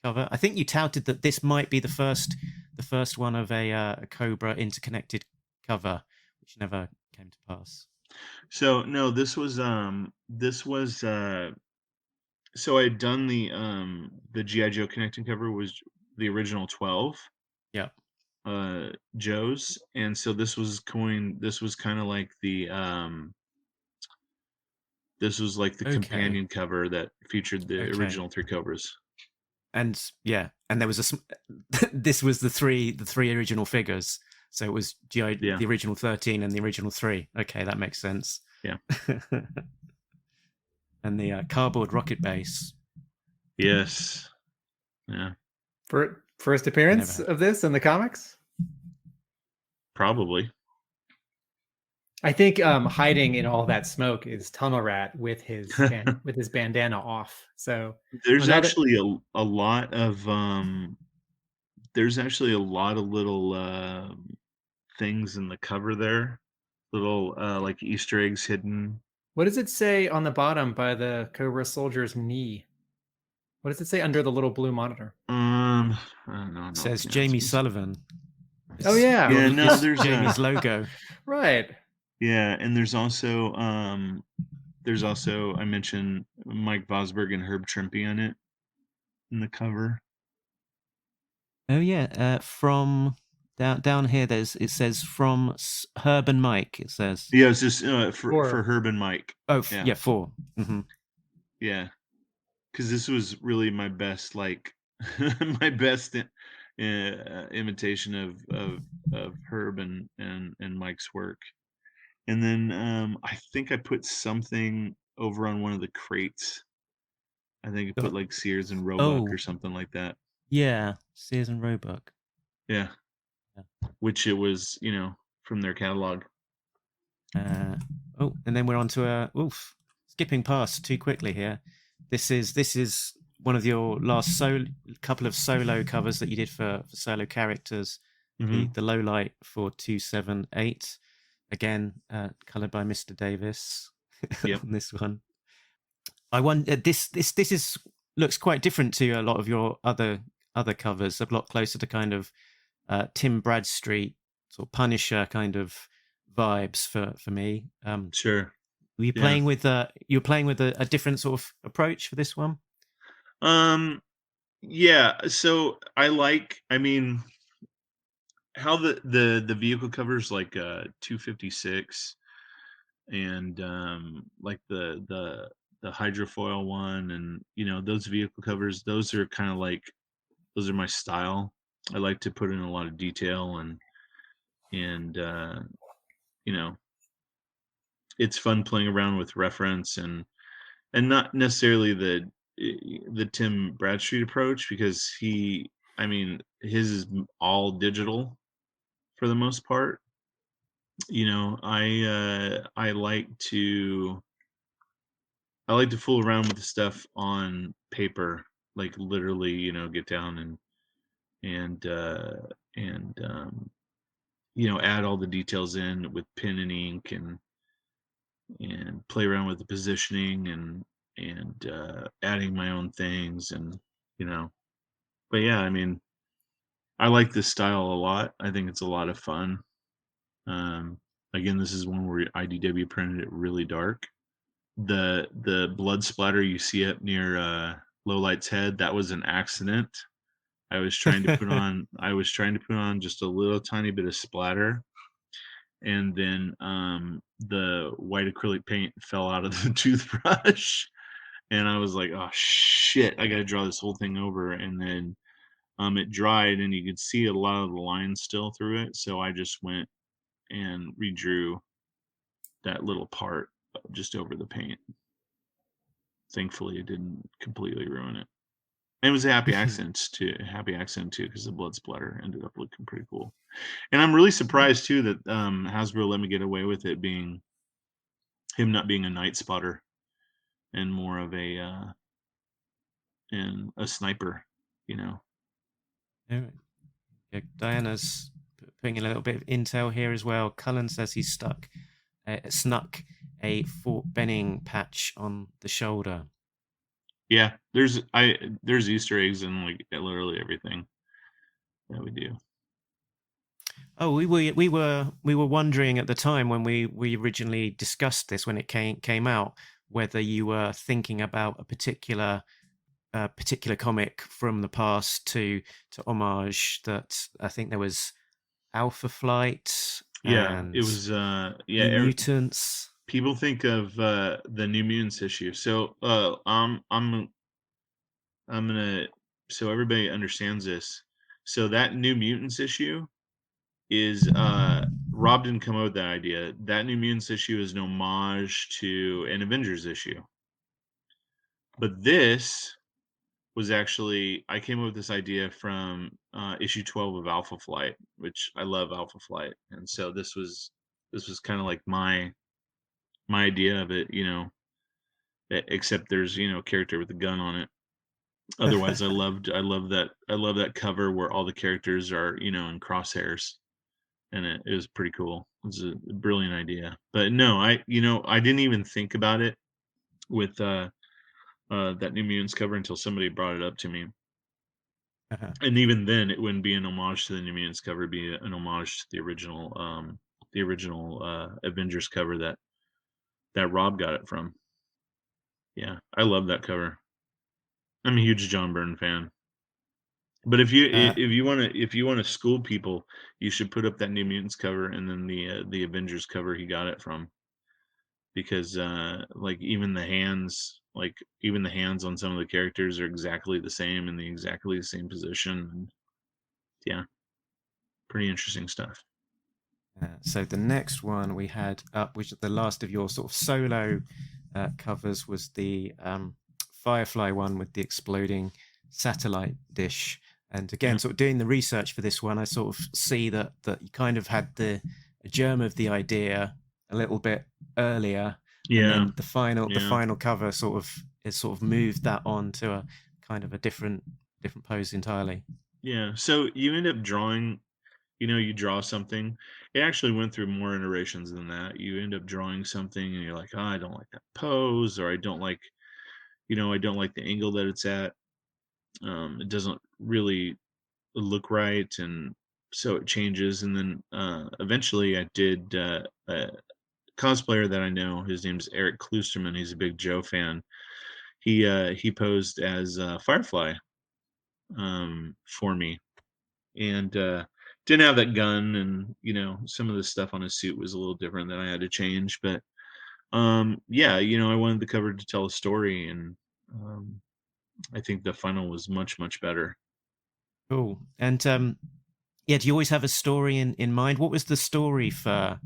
cover. I think you touted that this might be the first one of a Cobra interconnected cover, which never came to pass. So no, this was so I'd done the G.I. Joe connecting cover was the original 12. Yeah. Joe's, and so this was kind of like the companion cover that featured the original 3 Cobras. And yeah, and there was this was the three original figures. So it was the original 13 and the original 3. Okay, that makes sense. Yeah. And the cardboard rocket base. Yes. Yeah. First appearance Never. of this in the comics? Probably. I think hiding in all that smoke is Tunnel Rat with his bandana off. So There's another actually a lot of little things in the cover there. Little like Easter eggs hidden. what does it say on the bottom by the Cobra soldier's knee? What does it say under the little blue monitor? I don't know. It says Jamie Sullivan. Oh yeah. Yeah, no, It's there's Jamie's logo. Right. yeah, and there's also I mentioned Mike Vosberg and Herb Trimpe on it in the cover. Oh yeah, from down here, it says from Herb and Mike. It says. Yeah, it's just for Four. Herb and Mike. Oh Yeah. 4. Mm-hmm. Yeah, because this was really my best, like my best imitation of Herb and Mike's work. And then I think I put something over on one of the crates. I think I put like Sears and Roebuck or something like that. Yeah, Sears and Roebuck. Yeah. Which it was, from their catalog. And then we're on to skipping past too quickly here. This is one of your last couple of solo covers that you did for solo characters. Mm-hmm. The low light for 278, again colored by Mr. Davis. Yep. On this one, I wonder this looks quite different to a lot of your other covers. A lot closer to kind of Tim Bradstreet sort of Punisher kind of vibes for me. Sure. Were you playing with a different sort of approach for this one? Yeah. So I mean, how the vehicle covers like 256 and like the hydrofoil one, and those vehicle covers, those are kind of like, those are my style. I like to put in a lot of detail and it's fun playing around with reference and not necessarily the Tim Bradstreet approach, because his is all digital for the most part. I like to fool around with the stuff on paper, like literally, get down and add all the details in with pen and ink and play around with the positioning and adding my own things but yeah, I like this style a lot. I think it's a lot of fun. Again, this is one where IDW printed it really dark. The blood splatter you see up near Lowlight's head, that was an accident. I was trying to put on just a little tiny bit of splatter, and then the white acrylic paint fell out of the toothbrush, and I was like, oh shit, I gotta draw this whole thing over. And then it dried and you could see a lot of the lines still through it, so I just went and redrew that little part just over the paint. Thankfully it didn't completely ruin it. And it was a happy accident too, because the blood splatter ended up looking pretty cool. And I'm really surprised too that Hasbro let me get away with it being him not being a night spotter and more of a sniper, Yeah, Diana's putting in a little bit of intel here as well. Cullen says he snuck a Fort Benning patch on the shoulder. Yeah, there's Easter eggs in like literally everything that we do. Oh, we were wondering at the time when we originally discussed this, when it came out, whether you were thinking about a particular comic from the past to homage that. I think there was Alpha Flight. Yeah, and it was Mutants. People think of the New Mutants issue. So I'm gonna, so everybody understands this. So that New Mutants issue is Rob didn't come up with that idea. That New Mutants issue is an homage to an Avengers issue. But this was actually, I came up with this idea from issue 12 of Alpha Flight, which I love Alpha Flight, and so this was kind of like my idea of it, except there's a character with a gun on it. Otherwise, I love that cover where all the characters are in crosshairs, and it was pretty cool. It was a brilliant idea. But no, I didn't even think about it with that New Mutants cover until somebody brought it up to me. Uh-huh. And even then, it wouldn't be an homage to the New Mutants cover; it'd be an homage to the original Avengers cover that Rob got it from. Yeah, I love that cover. I'm a huge John Byrne fan. But if you want to school people, you should put up that New Mutants cover and then the Avengers cover he got it from, because like even the hands on some of the characters are exactly the same in the exactly the same position. And yeah, pretty interesting stuff. So the next one we had up, which is the last of your sort of solo covers, was the Firefly one with the exploding satellite dish. And again, sort of doing the research for this one, I sort of see that you kind of had the germ of the idea a little bit earlier. Yeah. And then the final cover sort of moved that on to a kind of a different pose entirely. Yeah. So you end up drawing, you draw something. It actually went through more iterations than that. You end up drawing something and you're like, oh, I don't like that pose, or I don't like the angle that it's at. It doesn't really look right, and so it changes. And then eventually I did a cosplayer that I know, his name's Eric Klusterman. He's a big Joe fan. He posed as Firefly for me, and didn't have that gun, and some of the stuff on his suit was a little different that I had to change. But yeah, I wanted the cover to tell a story, and I think the final was much better. Cool. And yeah, do you always have a story in mind? What was the story for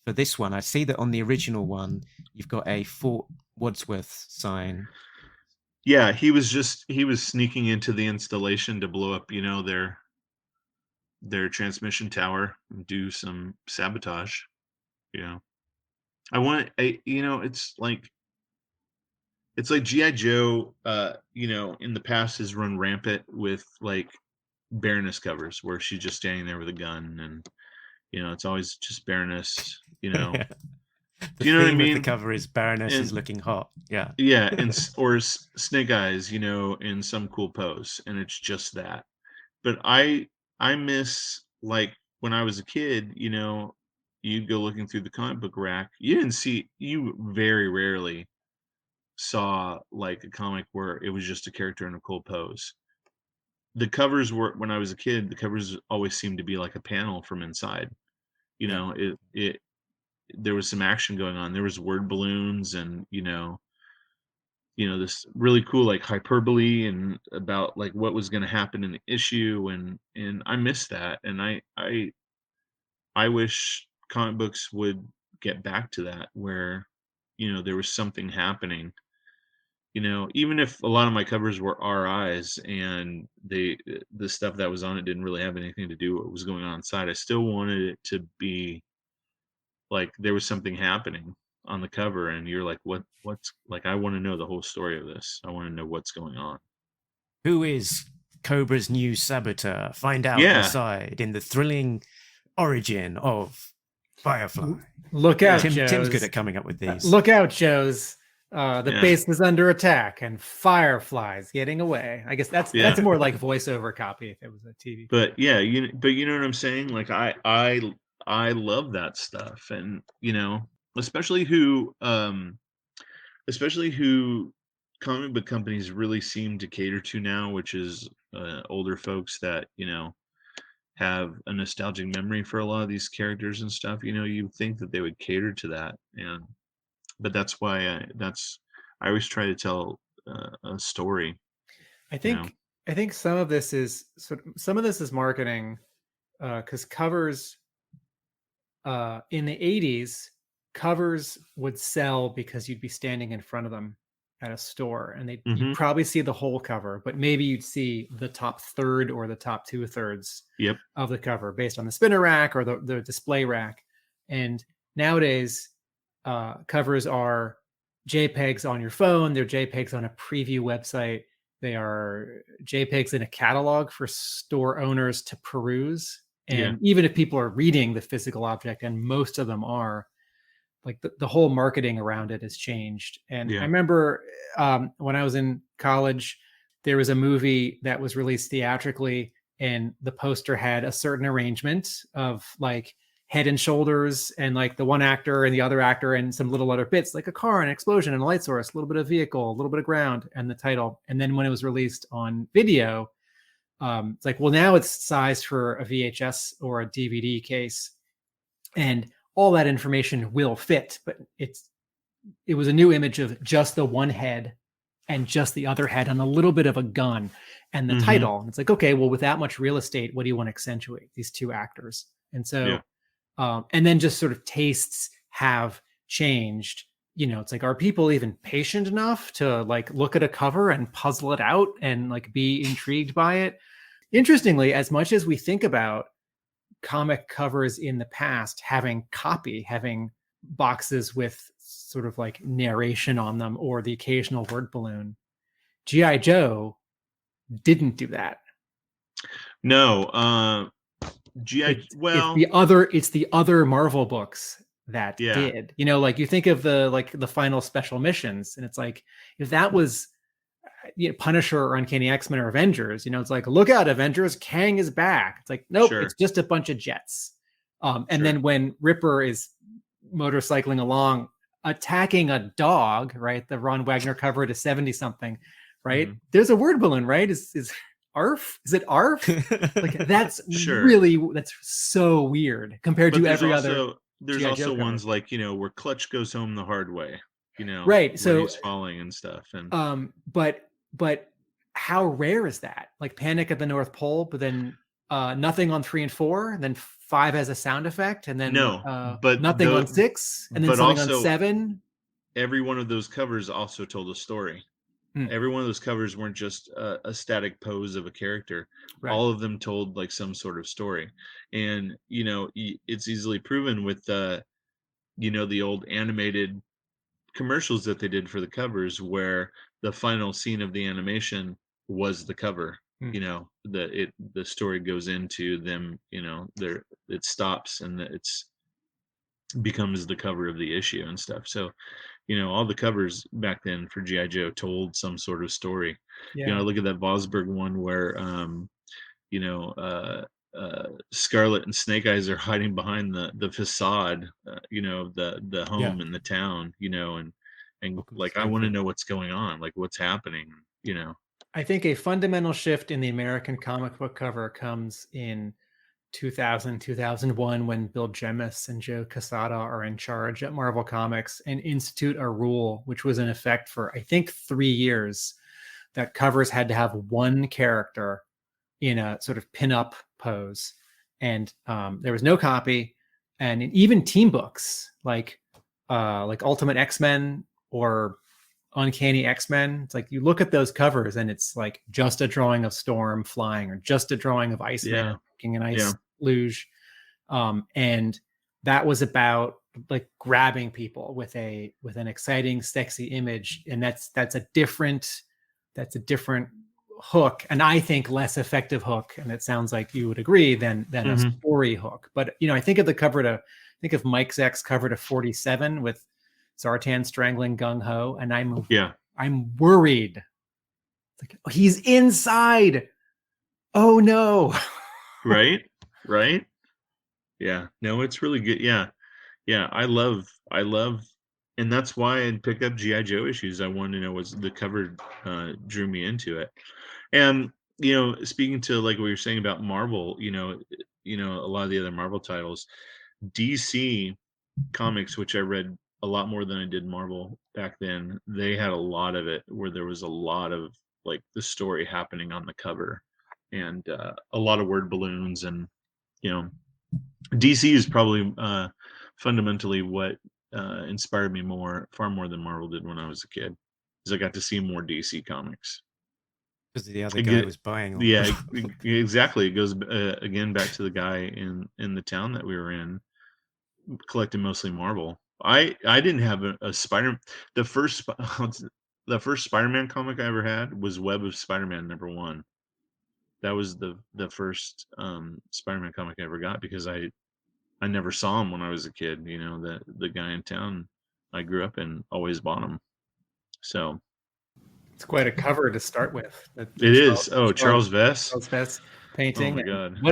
this one? I see that on the original one you've got a Fort Wadsworth sign. Yeah, he was sneaking into the installation to blow up, their transmission tower and do some sabotage. It's like G.I. Joe, in the past has run rampant with like Baroness covers where she's just standing there with a gun, and it's always just Baroness. Yeah. Do you know what I mean? The cover is Baroness is looking hot. Yeah. Yeah, or Snake Eyes, in some cool pose, and it's just that. But I miss, like, when I was a kid, you'd go looking through the comic book rack. You very rarely saw like a comic where it was just a character in a cool pose. The covers were, when I was a kid, the covers always seemed to be like a panel from inside. It there was some action going on. There was word balloons, and this really cool like hyperbole and about like what was going to happen in the issue, and I miss that, and I wish comic books would get back to that, where there was something happening. Even if a lot of my covers were RIs and the stuff that was on it didn't really have anything to do with what was going on inside, I still wanted it to be like there was something happening on the cover, and you're like, what's like, I want to know the whole story of this. I want to know what's going on. Who is Cobra's new saboteur? Find out inside in the thrilling origin of Firefly. Look out, Tim's good at coming up with these. Look out, Joe's. The base is under attack and Firefly's getting away. I guess that's more like voiceover copy if it was a TV. But yeah, you know what I'm saying? Like I love that stuff, and especially who comic book companies really seem to cater to now, which is older folks that have a nostalgic memory for a lot of these characters and stuff. You think that they would cater to that, but that's why I always try to tell a story. I think some of this is marketing, because covers in the 80s, covers would sell because you'd be standing in front of them at a store, and you'd Mhm. probably see the whole cover, but maybe you'd see the top third or the top 2/3 Yep. of the cover based on the spinner rack or the display rack. And nowadays, covers are JPEGs on your phone. They're JPEGs on a preview website. They are JPEGs in a catalog for store owners to peruse. And even if people are reading the physical object, and most of them are, like the whole marketing around it has changed. And I remember when I was in college, there was a movie that was released theatrically, and the poster had a certain arrangement of like Head and Shoulders and like the one actor and the other actor and some little other bits, like a car, an explosion, and a light source, a little bit of vehicle, a little bit of ground, and the title. And then when it was released on video, it's like, well, now it's sized for a VHS or a DVD case, and all that information will fit, but it was a new image of just the one head and just the other head and a little bit of a gun and the title. And it's like, okay, well, with that much real estate, what do you want to accentuate? These two actors. And so, and then just sort of tastes have changed. You know, it's like, are people even patient enough to like look at a cover and puzzle it out and like be intrigued by it? Interestingly, as much as we think about comic covers in the past having boxes with sort of like narration on them or the occasional word balloon, G.I. Joe didn't do that. No, G.I. It's the other Marvel books that did. You know, like you think of the final special missions, and it's like, if that was Punisher or Uncanny X-Men or Avengers, you know, it's like, look out, Avengers, Kang is back. It's like, nope, it's just a bunch of jets. And then when Ripper is motorcycling along, attacking a dog, right? The Ron Wagner cover to 70 something, right? There's a word balloon, right? Is ARF? Is it ARF? Like that's that's so weird compared to every other. There's also ones like, you know, where Clutch goes home the hard way, you know, right? So he's falling and stuff. And but how rare is that? Like Panic at the North Pole, but then nothing on 3 and 4, and then 5 has a sound effect, and then but nothing on 6, and then something on 7. Every one of those covers also told a story. Every one of those covers weren't just a static pose of a character. All of them told like some sort of story. And, you know, it's easily proven with, you know, the old animated commercials that they did for the covers, where the final scene of the animation was the cover. You know, the story goes into them, you know, it stops and it's becomes the cover of the issue and stuff. So, you know, all the covers back then for G.I. Joe told some sort of story. You know, look at that Vosburg one where you know, Scarlet and Snake Eyes are hiding behind the facade, you know, the home in the town, you know, and like, I want to know what's going on, like what's happening, you know. I think a fundamental shift in the American comic book cover comes in 2000, 2001, when Bill Jemas and Joe Quesada are in charge at Marvel Comics and institute a rule, which was in effect for, I think, 3 years, that covers had to have one character in a sort of pin-up pose. And there was no copy. And even team books like Ultimate X-Men or Uncanny X-Men, it's like you look at those covers and it's like just a drawing of Storm flying or just a drawing of Iceman making an ice luge. And that was about like grabbing people with an exciting, sexy image. And that's a different hook, and I think less effective hook. And it sounds like you would agree than a story hook. But you know, I think of Mike Zeck's cover to 47 with Zartan strangling Gung Ho, and I'm worried. It's like, oh, he's inside. Oh no. Right. Yeah. No, it's really good. Yeah. I love, and that's why I'd pick up G.I. Joe issues. I wanted to know was the cover drew me into it. And, you know, speaking to like what you're saying about Marvel, you know, a lot of the other Marvel titles, DC Comics, which I read a lot more than I did Marvel back then, they had a lot of it where there was a lot of like the story happening on the cover, and a lot of word balloons. And, you know, DC is probably fundamentally what inspired me far more than Marvel did when I was a kid. is I got to see more DC comics. Because the other guy was buying all Yeah, exactly. It goes again back to the guy in the town that we were in, collecting mostly Marvel. I didn't have a Spider. The first the first Spider-Man comic I ever had was Web of Spider-Man #1. That was the first Spider-Man comic I ever got, because I never saw him when I was a kid. You know, the guy in town I grew up in always bought him. So It's quite a cover to start with. it is. Oh, Charles Vess. Charles Vess painting. Oh my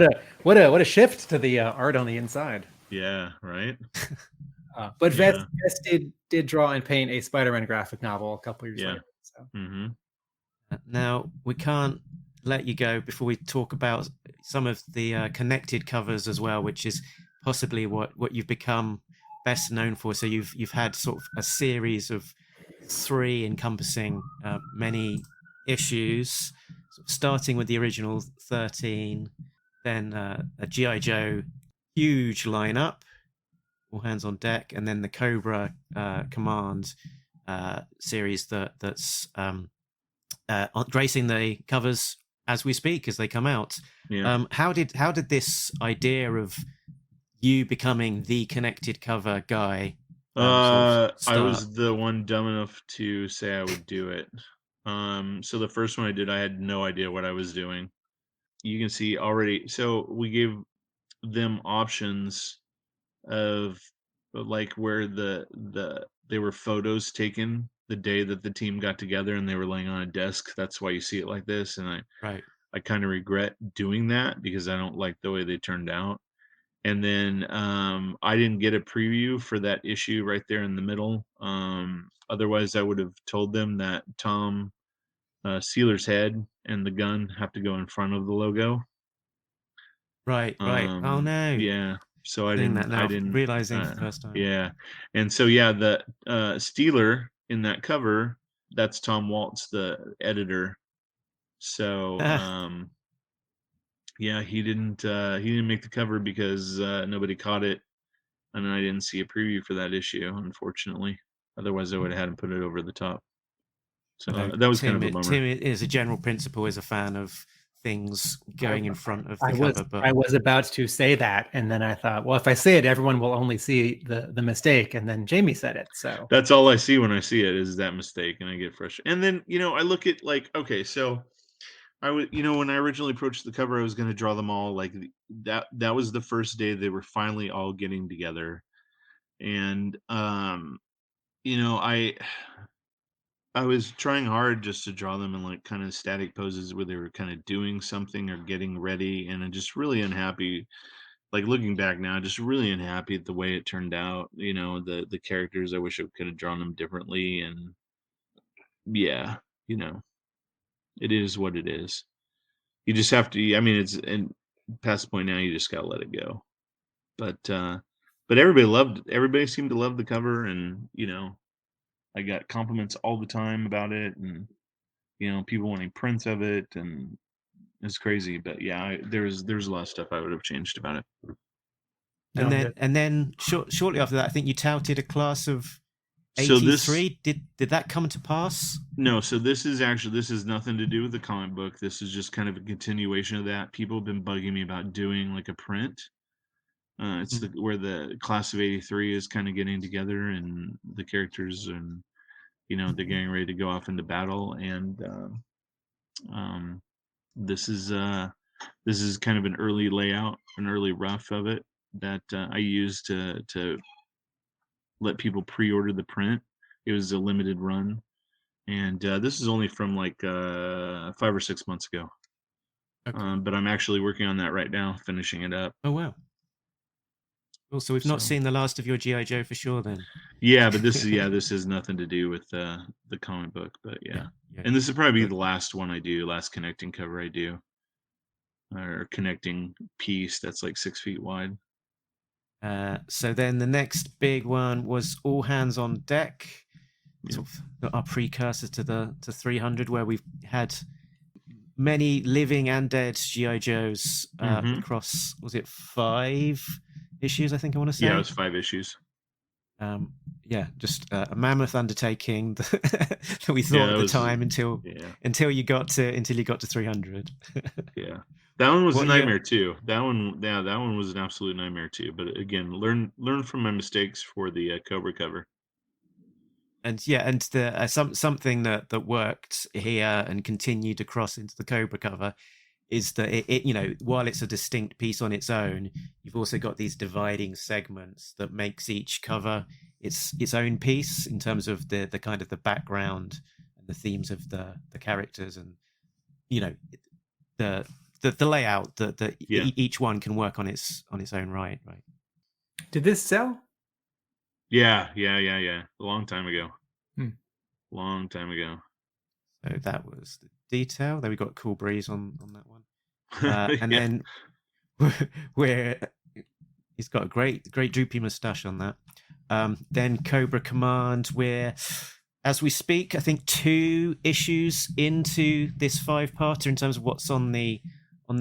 God! What a shift to the art on the inside. Yeah, right. But Vess did draw and paint a Spider-Man graphic novel a couple years later. So. Mm-hmm. Now, we can't let you go before we talk about some of the connected covers as well, which is possibly what you've become best known for. So you've had sort of a series of 3 encompassing many issues, sort of starting with the original 13, then a G.I. Joe huge lineup, all hands on deck, and then the Cobra Command series that's gracing the covers as we speak, as they come out. Yeah. How did this idea of you becoming the connected cover guy I was the one dumb enough to say I would do it. So the first one I did, I had no idea what I was doing. You can see already. So we gave them options of like where they were photos taken the day that the team got together and they were laying on a desk. That's why you see it like this. And I kind of regret doing that because I don't like the way they turned out. And then I didn't get a preview for that issue right there in the middle. Otherwise, I would have told them that Tom Sealer's head and the gun have to go in front of the logo. Right. Oh no. Yeah. So I didn't realizing the first time. Yeah. And so the Steeler in that cover, that's Tom Waltz, the editor. So yeah, he didn't make the cover because nobody caught it, and I didn't see a preview for that issue, unfortunately. Otherwise, I would have had him put it over the top. So that was kind of a bummer. Tim is a general principle, is a fan of things going in front of the cover. But I was about to say that, and then I thought, well, if I say it, everyone will only see the mistake, and then Jamie said it. So that's all I see when I see it is that mistake, and I get frustrated. And then I look at okay, so I would, when I originally approached the cover, I was going to draw them all like that. That was the first day they were finally all getting together, and I was trying hard just to draw them in like kind of static poses where they were kind of doing something or getting ready, and I'm just really unhappy. Like looking back now, just really unhappy at the way it turned out. The characters, I wish I could have drawn them differently, and yeah, it is what it is. You just have to. I mean, it's past the point now. You just gotta let it go. But everybody seemed to love the cover, and I got compliments all the time about it, and people wanting prints of it, and it's crazy. But yeah, there's a lot of stuff I would have changed about it. And then shortly after that, I think you touted a class of 83. Did that come to pass? No. So this is nothing to do with the comic book. This is just kind of a continuation of that. People have been bugging me about doing like a print. It's where the class of 83 is kind of getting together, and the characters, and they're getting ready to go off into battle, and this is kind of an early layout, an early rough of it that I used to let people pre-order the print. It was a limited run, and this is only from like 5 or 6 months ago. Okay. But I'm actually working on that right now, finishing it up. Oh wow. Well, so we've not seen the last of your G.I. Joe for sure then. Yeah, but this has nothing to do with the comic book, but yeah. And this will probably be the last one I do, last connecting cover I do, or connecting piece that's like 6 feet wide. So then the next big one was All Hands on Deck, sort of our precursor to 300, where we've had many living and dead G.I. Joes across, was it 5 issues, I think I want to say? Yeah, it was 5 issues. Yeah, just a mammoth undertaking that we thought Yeah, at that the was time until yeah. you got to 300. Yeah. That one was a What are your nightmare too. That one was an absolute nightmare too. But again, learn from my mistakes for the Cobra cover. and yeah, and the something that worked here and continued across into the Cobra cover is that it you know, while it's a distinct piece on its own, you've also got these dividing segments that makes each cover its own piece in terms of the kind of the background and the themes of the characters, and you know, the the layout that Yeah. each one can work on its own right. Did this sell? Yeah. A long time ago. Hmm. Long time ago. So that was the detail. There we got a cool breeze on that one. And Yeah. then where he's got a great droopy mustache on that. Then Cobra Command, where as we speak, I think 2 issues into this 5-parter in terms of what's on the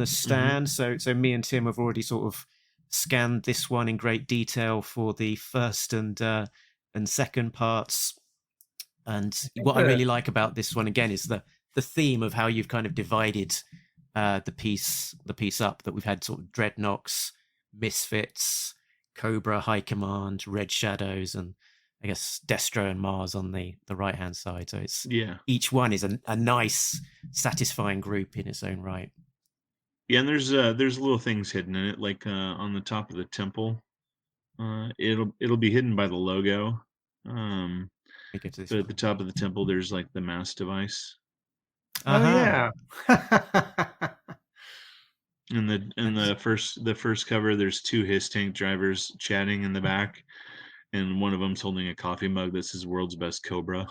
stand. So me and Tim have already sort of scanned this one in great detail for the first and second parts. And what I really like about this one again is the theme of how you've kind of divided the piece up, that we've had sort of Dreadnoks, Misfits, Cobra, High Command, Red Shadows, and I guess Destro and Mars on the right hand side. So it's each one is a nice, satisfying group in its own right. Yeah, and there's little things hidden in it, like on the top of the temple. It'll be hidden by the logo. But at the top of the temple, there's like the mass device. Oh yeah. In the first cover, there's 2 Hiss tank drivers chatting in the back, and one of them's holding a coffee mug that says "World's Best Cobra."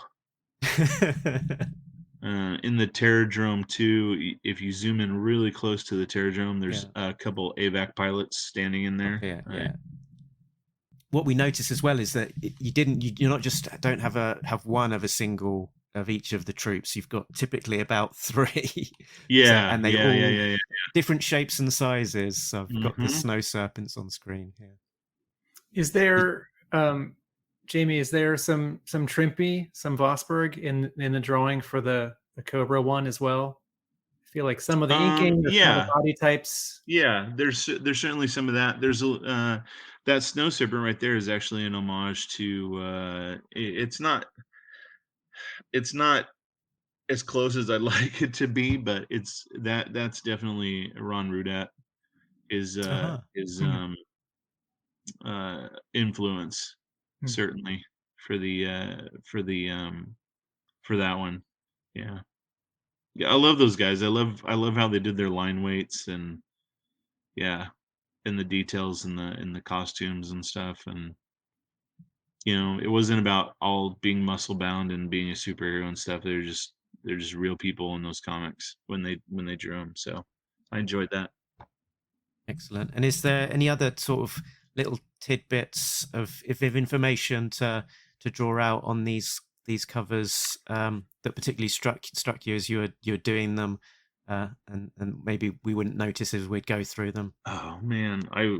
In the Terradrome too, if you zoom in really close to the Terradrome, there's a couple AVAC pilots standing in there. Yeah. What we notice as well is that you're not just don't have one of a single of each of the troops. You've got typically about 3. Yeah, and they all different shapes and sizes. So I've got the snow serpents on screen here. Is there, Jamie? Is there some Trimpy, some Vosberg in the drawing for the Cobra one as well? I feel like some of the inking, some of the body types. Yeah, there's certainly some of that. There's that snow serpent right there is actually an homage to. It's not as close as I'd like it to be, but that's definitely Ron Rudat is influence certainly for that one. Yeah, I love those guys. I love how they did their line weights, and and the details in the costumes and stuff. And it wasn't about all being muscle bound and being a superhero and stuff. They're just real people in those comics when they drew them. So I enjoyed that. Excellent. And is there any other sort of little tidbits of information to draw out on these covers that particularly struck you as you were doing them, and maybe we wouldn't notice as we'd go through them? Oh man, I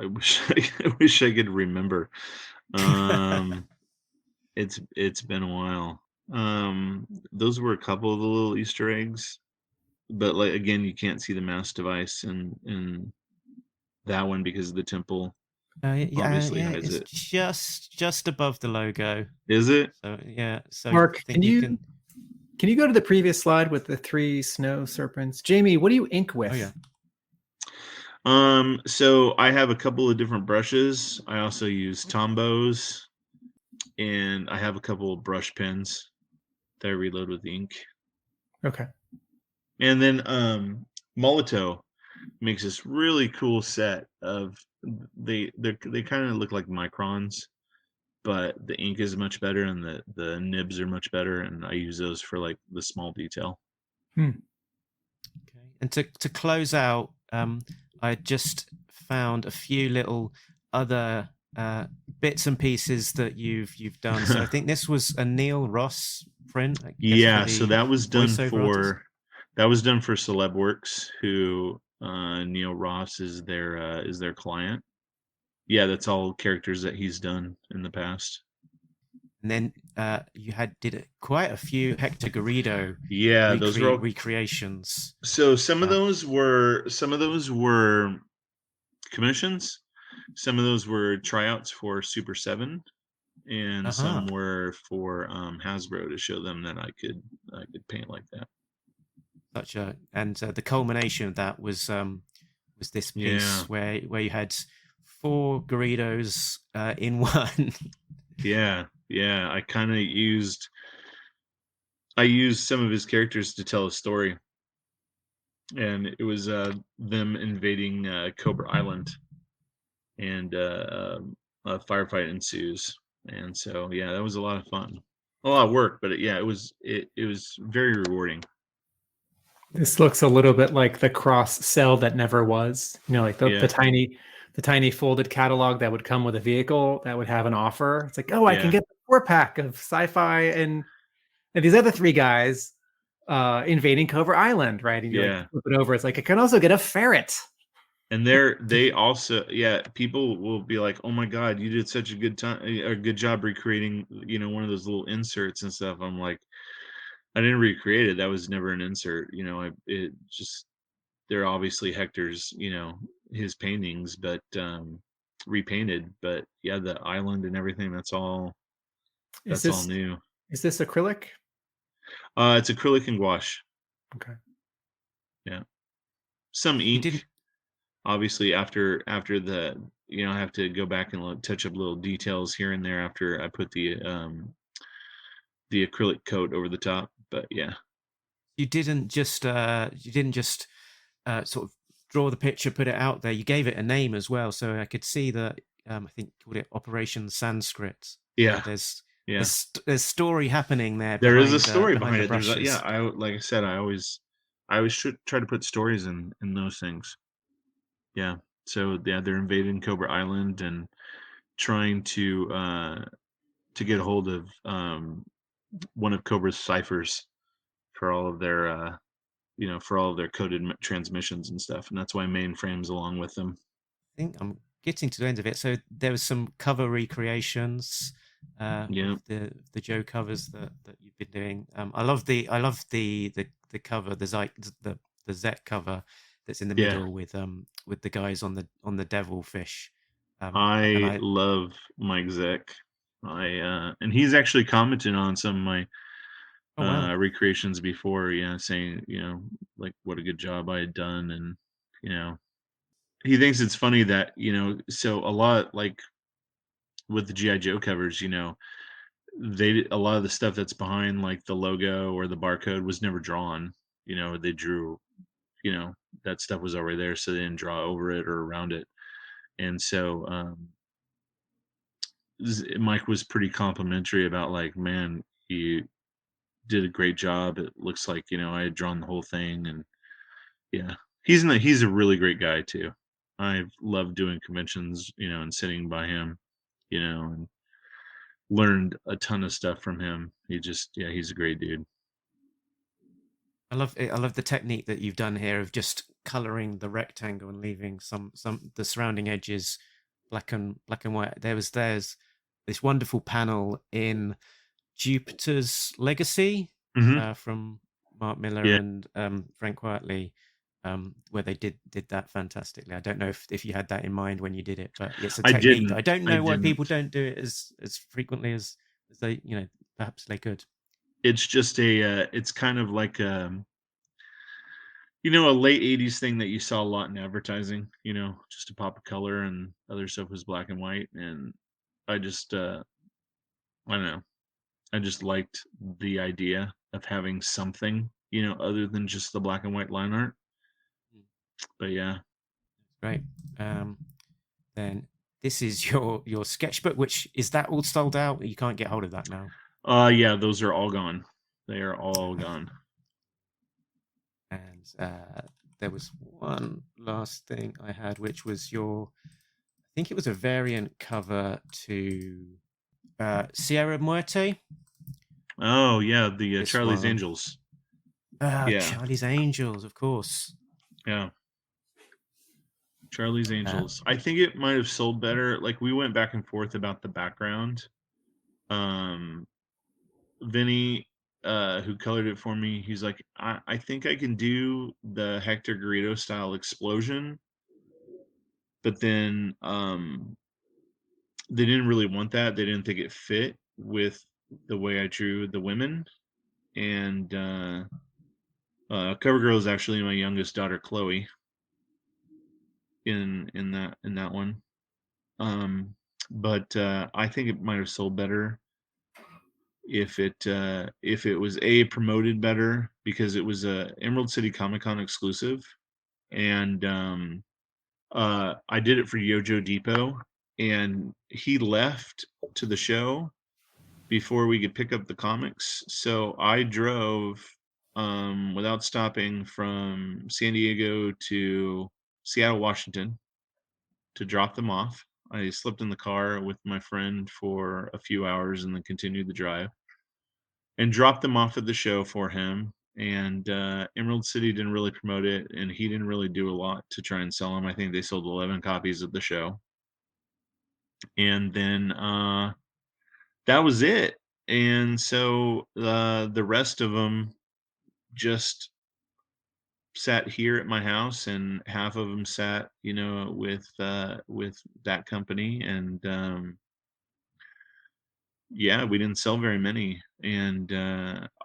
wish I wish I could remember. It's been a while. Those were a couple of the little Easter eggs, but like again, you can't see the mass device in that one because of the temple. Obviously hides it. Just above the logo. Is it? So yeah. So Mark, can you go to the previous slide with the 3 snow serpents? Jamie, what do you ink with? Oh yeah. So I have a couple of different brushes. I also use Tombows, and I have a couple of brush pens that I reload with ink. Okay. And then Molito makes this really cool set of they kind of look like microns, but the ink is much better and the nibs are much better, and I use those for like the small detail. Okay. And to close out, I just found a few little other bits and pieces that you've done. So I think this was a Neil Ross print. Yeah, so that was done for Celebworks, who Neil Ross is their client, yeah, that's all characters that he's done in the past. And then you did quite a few Hector Garrido Yeah, those were all. recreations. So some of those were commissions. Some of those were tryouts for Super 7, and some were for Hasbro to show them that I could paint like that. The culmination of that was this piece where you had 4 Garridos in one. Yeah. I kind of used some of his characters to tell a story, and it was them invading Cobra Island, and a firefight ensues, and so yeah, that was a lot of fun, a lot of work, but it was very rewarding. This looks a little bit like the cross sell that never was. Like the tiny folded catalog that would come with a vehicle that would have an offer. It's like, I can get the 4-pack of sci-fi and these other 3 guys invading Cobra Island, right? And you flip it over. It's like, I can also get a ferret. And they also, people will be like, "Oh my God, you did such a good job recreating, one of those little inserts and stuff." I'm like, I didn't recreate it. That was never an insert. They're obviously Hector's, his paintings, but repainted. But yeah, the island and everything, that's all new. Is this acrylic? It's acrylic and gouache. Okay. Yeah. Some ink. Obviously, after the, I have to go back and touch up little details here and there after I put the acrylic coat over the top. But yeah, you didn't just sort of draw the picture, put it out there. You gave it a name as well, so I could see that. I think called it Operation Sanskrit. Yeah, there's story happening there. There is a story behind it. Like I said, I always should try to put stories in those things. Yeah. So yeah, they're invading Cobra Island and trying to get a hold of one of Cobra's ciphers for all of their coded transmissions and stuff, and that's why Mainframe's along with them. I think I'm getting to the end of it. So there was some cover recreations. The Joe covers that you've been doing. I love the cover, the Zet cover that's in the middle with the guys on the devilfish. I love Mike Zek. And he's actually commented on some of my recreations before, saying, like what a good job I had done, and he thinks it's funny that, so a lot, like with the G.I. Joe covers, a lot of the stuff that's behind like the logo or the barcode was never drawn. They drew, that stuff was already there, so they didn't draw over it or around it. And so Mike was pretty complimentary about, like, man, you did a great job. It looks like, I had drawn the whole thing. And yeah, he's a really great guy too. I've loved doing conventions, and sitting by him, and learned a ton of stuff from him. He's a great dude. I love the technique that you've done here of just coloring the rectangle and leaving some the surrounding edges black and white. There's this wonderful panel in Jupiter's Legacy from Mark Miller and Frank Whiteley, where they did that fantastically. I don't know if you had that in mind when you did it, but it's a technique. I don't know why people don't do it as frequently as they, perhaps they could. It's just it's kind of like a late 80s thing that you saw a lot in advertising, just a pop of color, and other stuff was black and white. And I just I don't know, I just liked the idea of having something, other than just the black and white line art. But yeah. Right. Then this is your sketchbook, which is that all sold out? You can't get hold of that now. Yeah, those are all gone. They are all gone. And there was one last thing I had, which was I think it was a variant cover to Sierra Muerte. Oh yeah, the Charlie's Angels. Charlie's Angels, of course. Yeah. Charlie's Angels. I think it might have sold better. Like, we went back and forth about the background. Vinny, who colored it for me, he's like, I think I can do the Hector Garrido style explosion, but then they didn't really want that. They didn't think it fit with the way I drew the women. And Cover Girl is actually my youngest daughter, Chloe, in that one. But I think it might have sold better if it was promoted better, because it was a Emerald City Comic Con exclusive, and I did it for Yojo Depot, and he left to the show before we could pick up the comics. So I drove without stopping from San Diego to Seattle, Washington, to drop them off. I slept in the car with my friend for a few hours and then continued the drive and dropped them off at the show for him. And Emerald City didn't really promote it, and he didn't really do a lot to try and sell them. I think they sold 11 copies at the show. And then that was it. And so the rest of them just sat here at my house, and half of them sat, with that company. And yeah, we didn't sell very many. And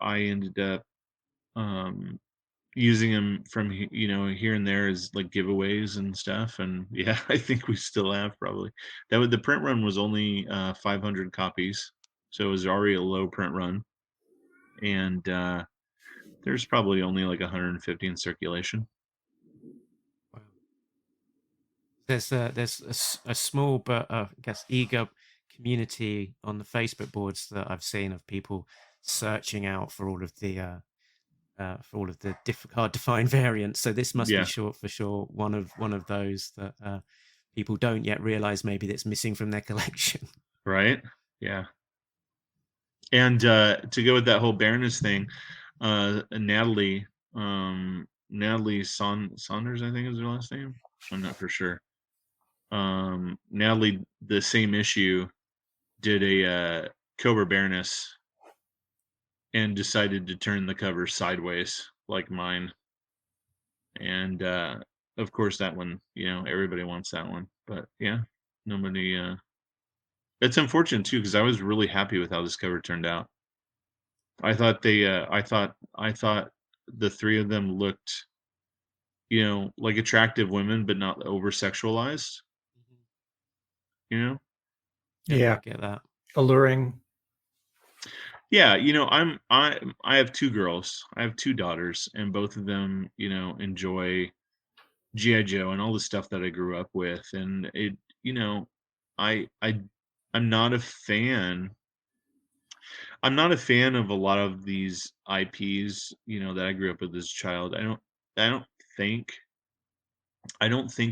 I ended up using them from here and there as like giveaways and stuff. And yeah, I think we still have probably the print run was only 500 copies, so it was already a low print run. And there's probably only like 150 in circulation. There's a small but I guess eager community on the Facebook boards that I've seen of people searching out for all of the hard to find variants. So this must be for sure one of those that people don't yet realize maybe that's missing from their collection. Right. Yeah. And to go with that whole Baroness thing, Natalie Saunders, I think is her last name. I'm not for sure. Natalie, the same issue, did a Cobra Baroness and decided to turn the cover sideways like mine. And of course that one, everybody wants that one. But yeah, nobody. It's unfortunate too, because I was really happy with how this cover turned out. I thought the three of them looked, like attractive women, but not over sexualized. Yeah, I get that. Alluring. Yeah, I have two girls. I have two daughters, and both of them, enjoy G.I. Joe and all the stuff that I grew up with. And it, I'm not a fan. I'm not a fan of a lot of these IPs, that I grew up with as a child. I don't think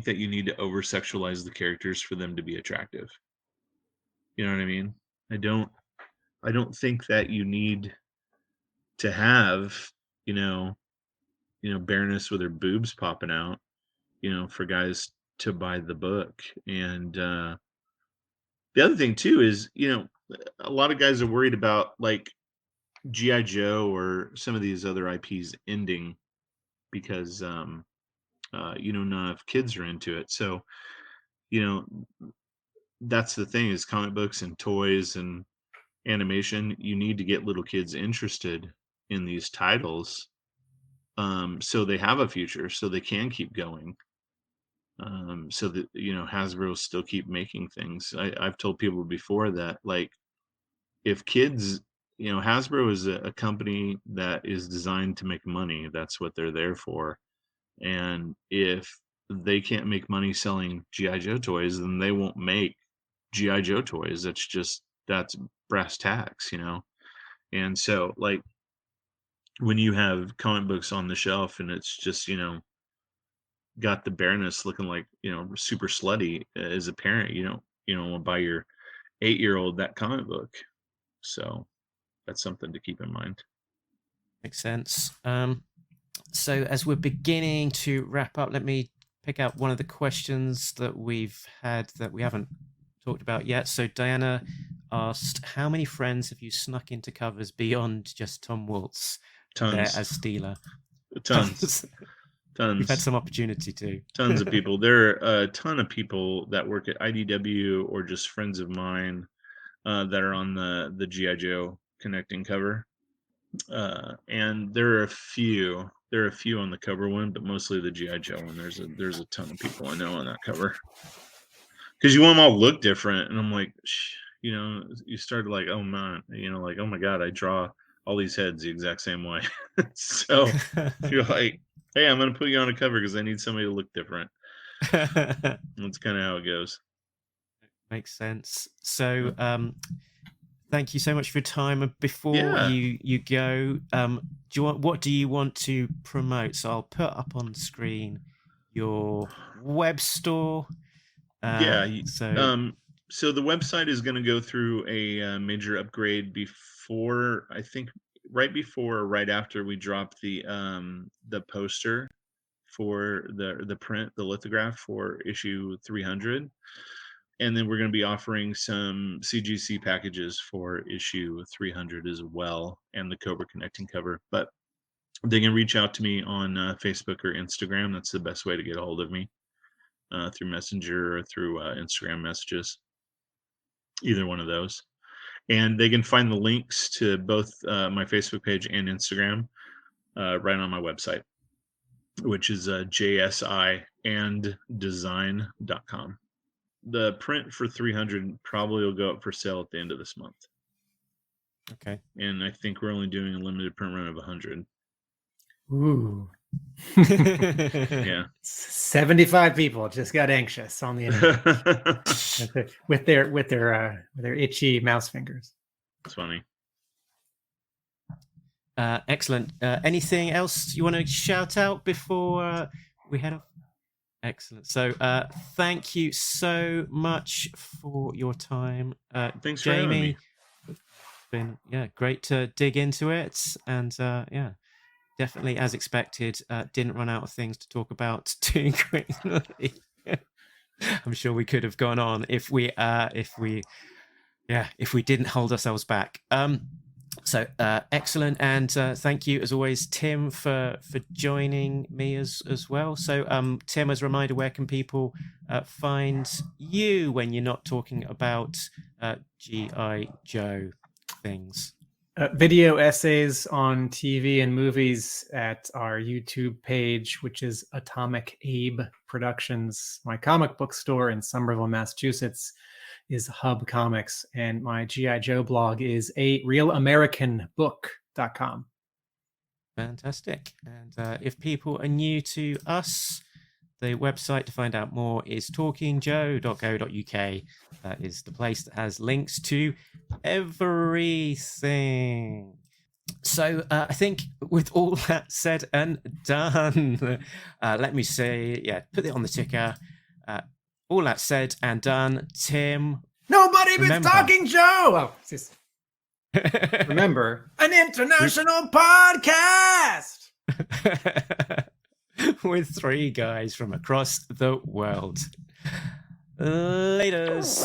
that you need to over sexualize the characters for them to be attractive. You know what I mean? I don't think that you need to have, Baroness with her boobs popping out, for guys to buy the book. And the other thing too is, a lot of guys are worried about like G.I. Joe or some of these other IPs ending because not enough kids are into it. So, that's the thing is comic books and toys and animation, you need to get little kids interested in these titles, so they have a future, so they can keep going, so that Hasbro still keep making things. I've told people before that, like, if kids, Hasbro is a company that is designed to make money. That's what they're there for. And if they can't make money selling G.I. Joe toys, then they won't make G.I. Joe toys. That's brass tacks, And so, like, when you have comic books on the shelf and it's just, got the Baroness looking like, super slutty, as a parent, you don't want to buy your 8-year-old that comic book. So that's something to keep in mind. Makes sense. So as we're beginning to wrap up, let me pick out one of the questions that we've had that we haven't talked about yet. So Diana asked, how many friends have you snuck into covers beyond just Tom Waltz there Tons. as Steeler? Tons. We've had some opportunity to. Tons of people. There are a ton of people that work at IDW or just friends of mine that are on the G.I. Joe connecting cover. And there are a few on the cover one, but mostly the G.I. Joe one. There's a ton of people I know on that cover. Because you want them all to look different. And I'm like, you started like, oh man, like, oh my God, I draw all these heads the exact same way. So you're like, hey, I'm going to put you on a cover because I need somebody to look different. That's kind of how it goes. Makes sense. So, thank you so much for your time. Before you go, what do you want to promote? So I'll put up on screen your web store. So the website is going to go through a major upgrade before, I think, right before or right after we drop the poster for the print, the lithograph for issue 300. And then we're going to be offering some CGC packages for issue 300 as well, and the Cobra connecting cover. But they can reach out to me on Facebook or Instagram. That's the best way to get a hold of me, through Messenger or through Instagram messages, either one of those. And they can find the links to both my Facebook page and Instagram right on my website, which is jsianddesign.com. The print for 300 probably will go up for sale at the end of this month. Okay. And I think we're only doing a limited print run of 100. Ooh. Yeah. 75 people just got anxious on the internet with their itchy mouse fingers. It's funny. Excellent. Anything else you want to shout out before we head off? Excellent. So thank you so much for your time. Thanks for having me. It's been great to dig into it, and definitely as expected, didn't run out of things to talk about too quickly. I'm sure we could have gone on if we didn't hold ourselves back. So excellent, and thank you as always, Tim, for joining me as well. So Tim, as a reminder, where can people find you when you're not talking about G.I. Joe things? Video essays on TV and movies at our YouTube page, which is Atomic Abe Productions. My comic book store in Somerville, Massachusetts is Hub Comics, and my G.I. Joe blog is realamericanbook.com. Fantastic. And if people are new to us, the website to find out more is talkingjoe.co.uk. That is the place that has links to everything. So I think with all that said and done, let me say, put it on the ticker. All that said and done, Tim. Nobody but Talking Joe. Remember, an international podcast with 3 guys from across the world. Laters.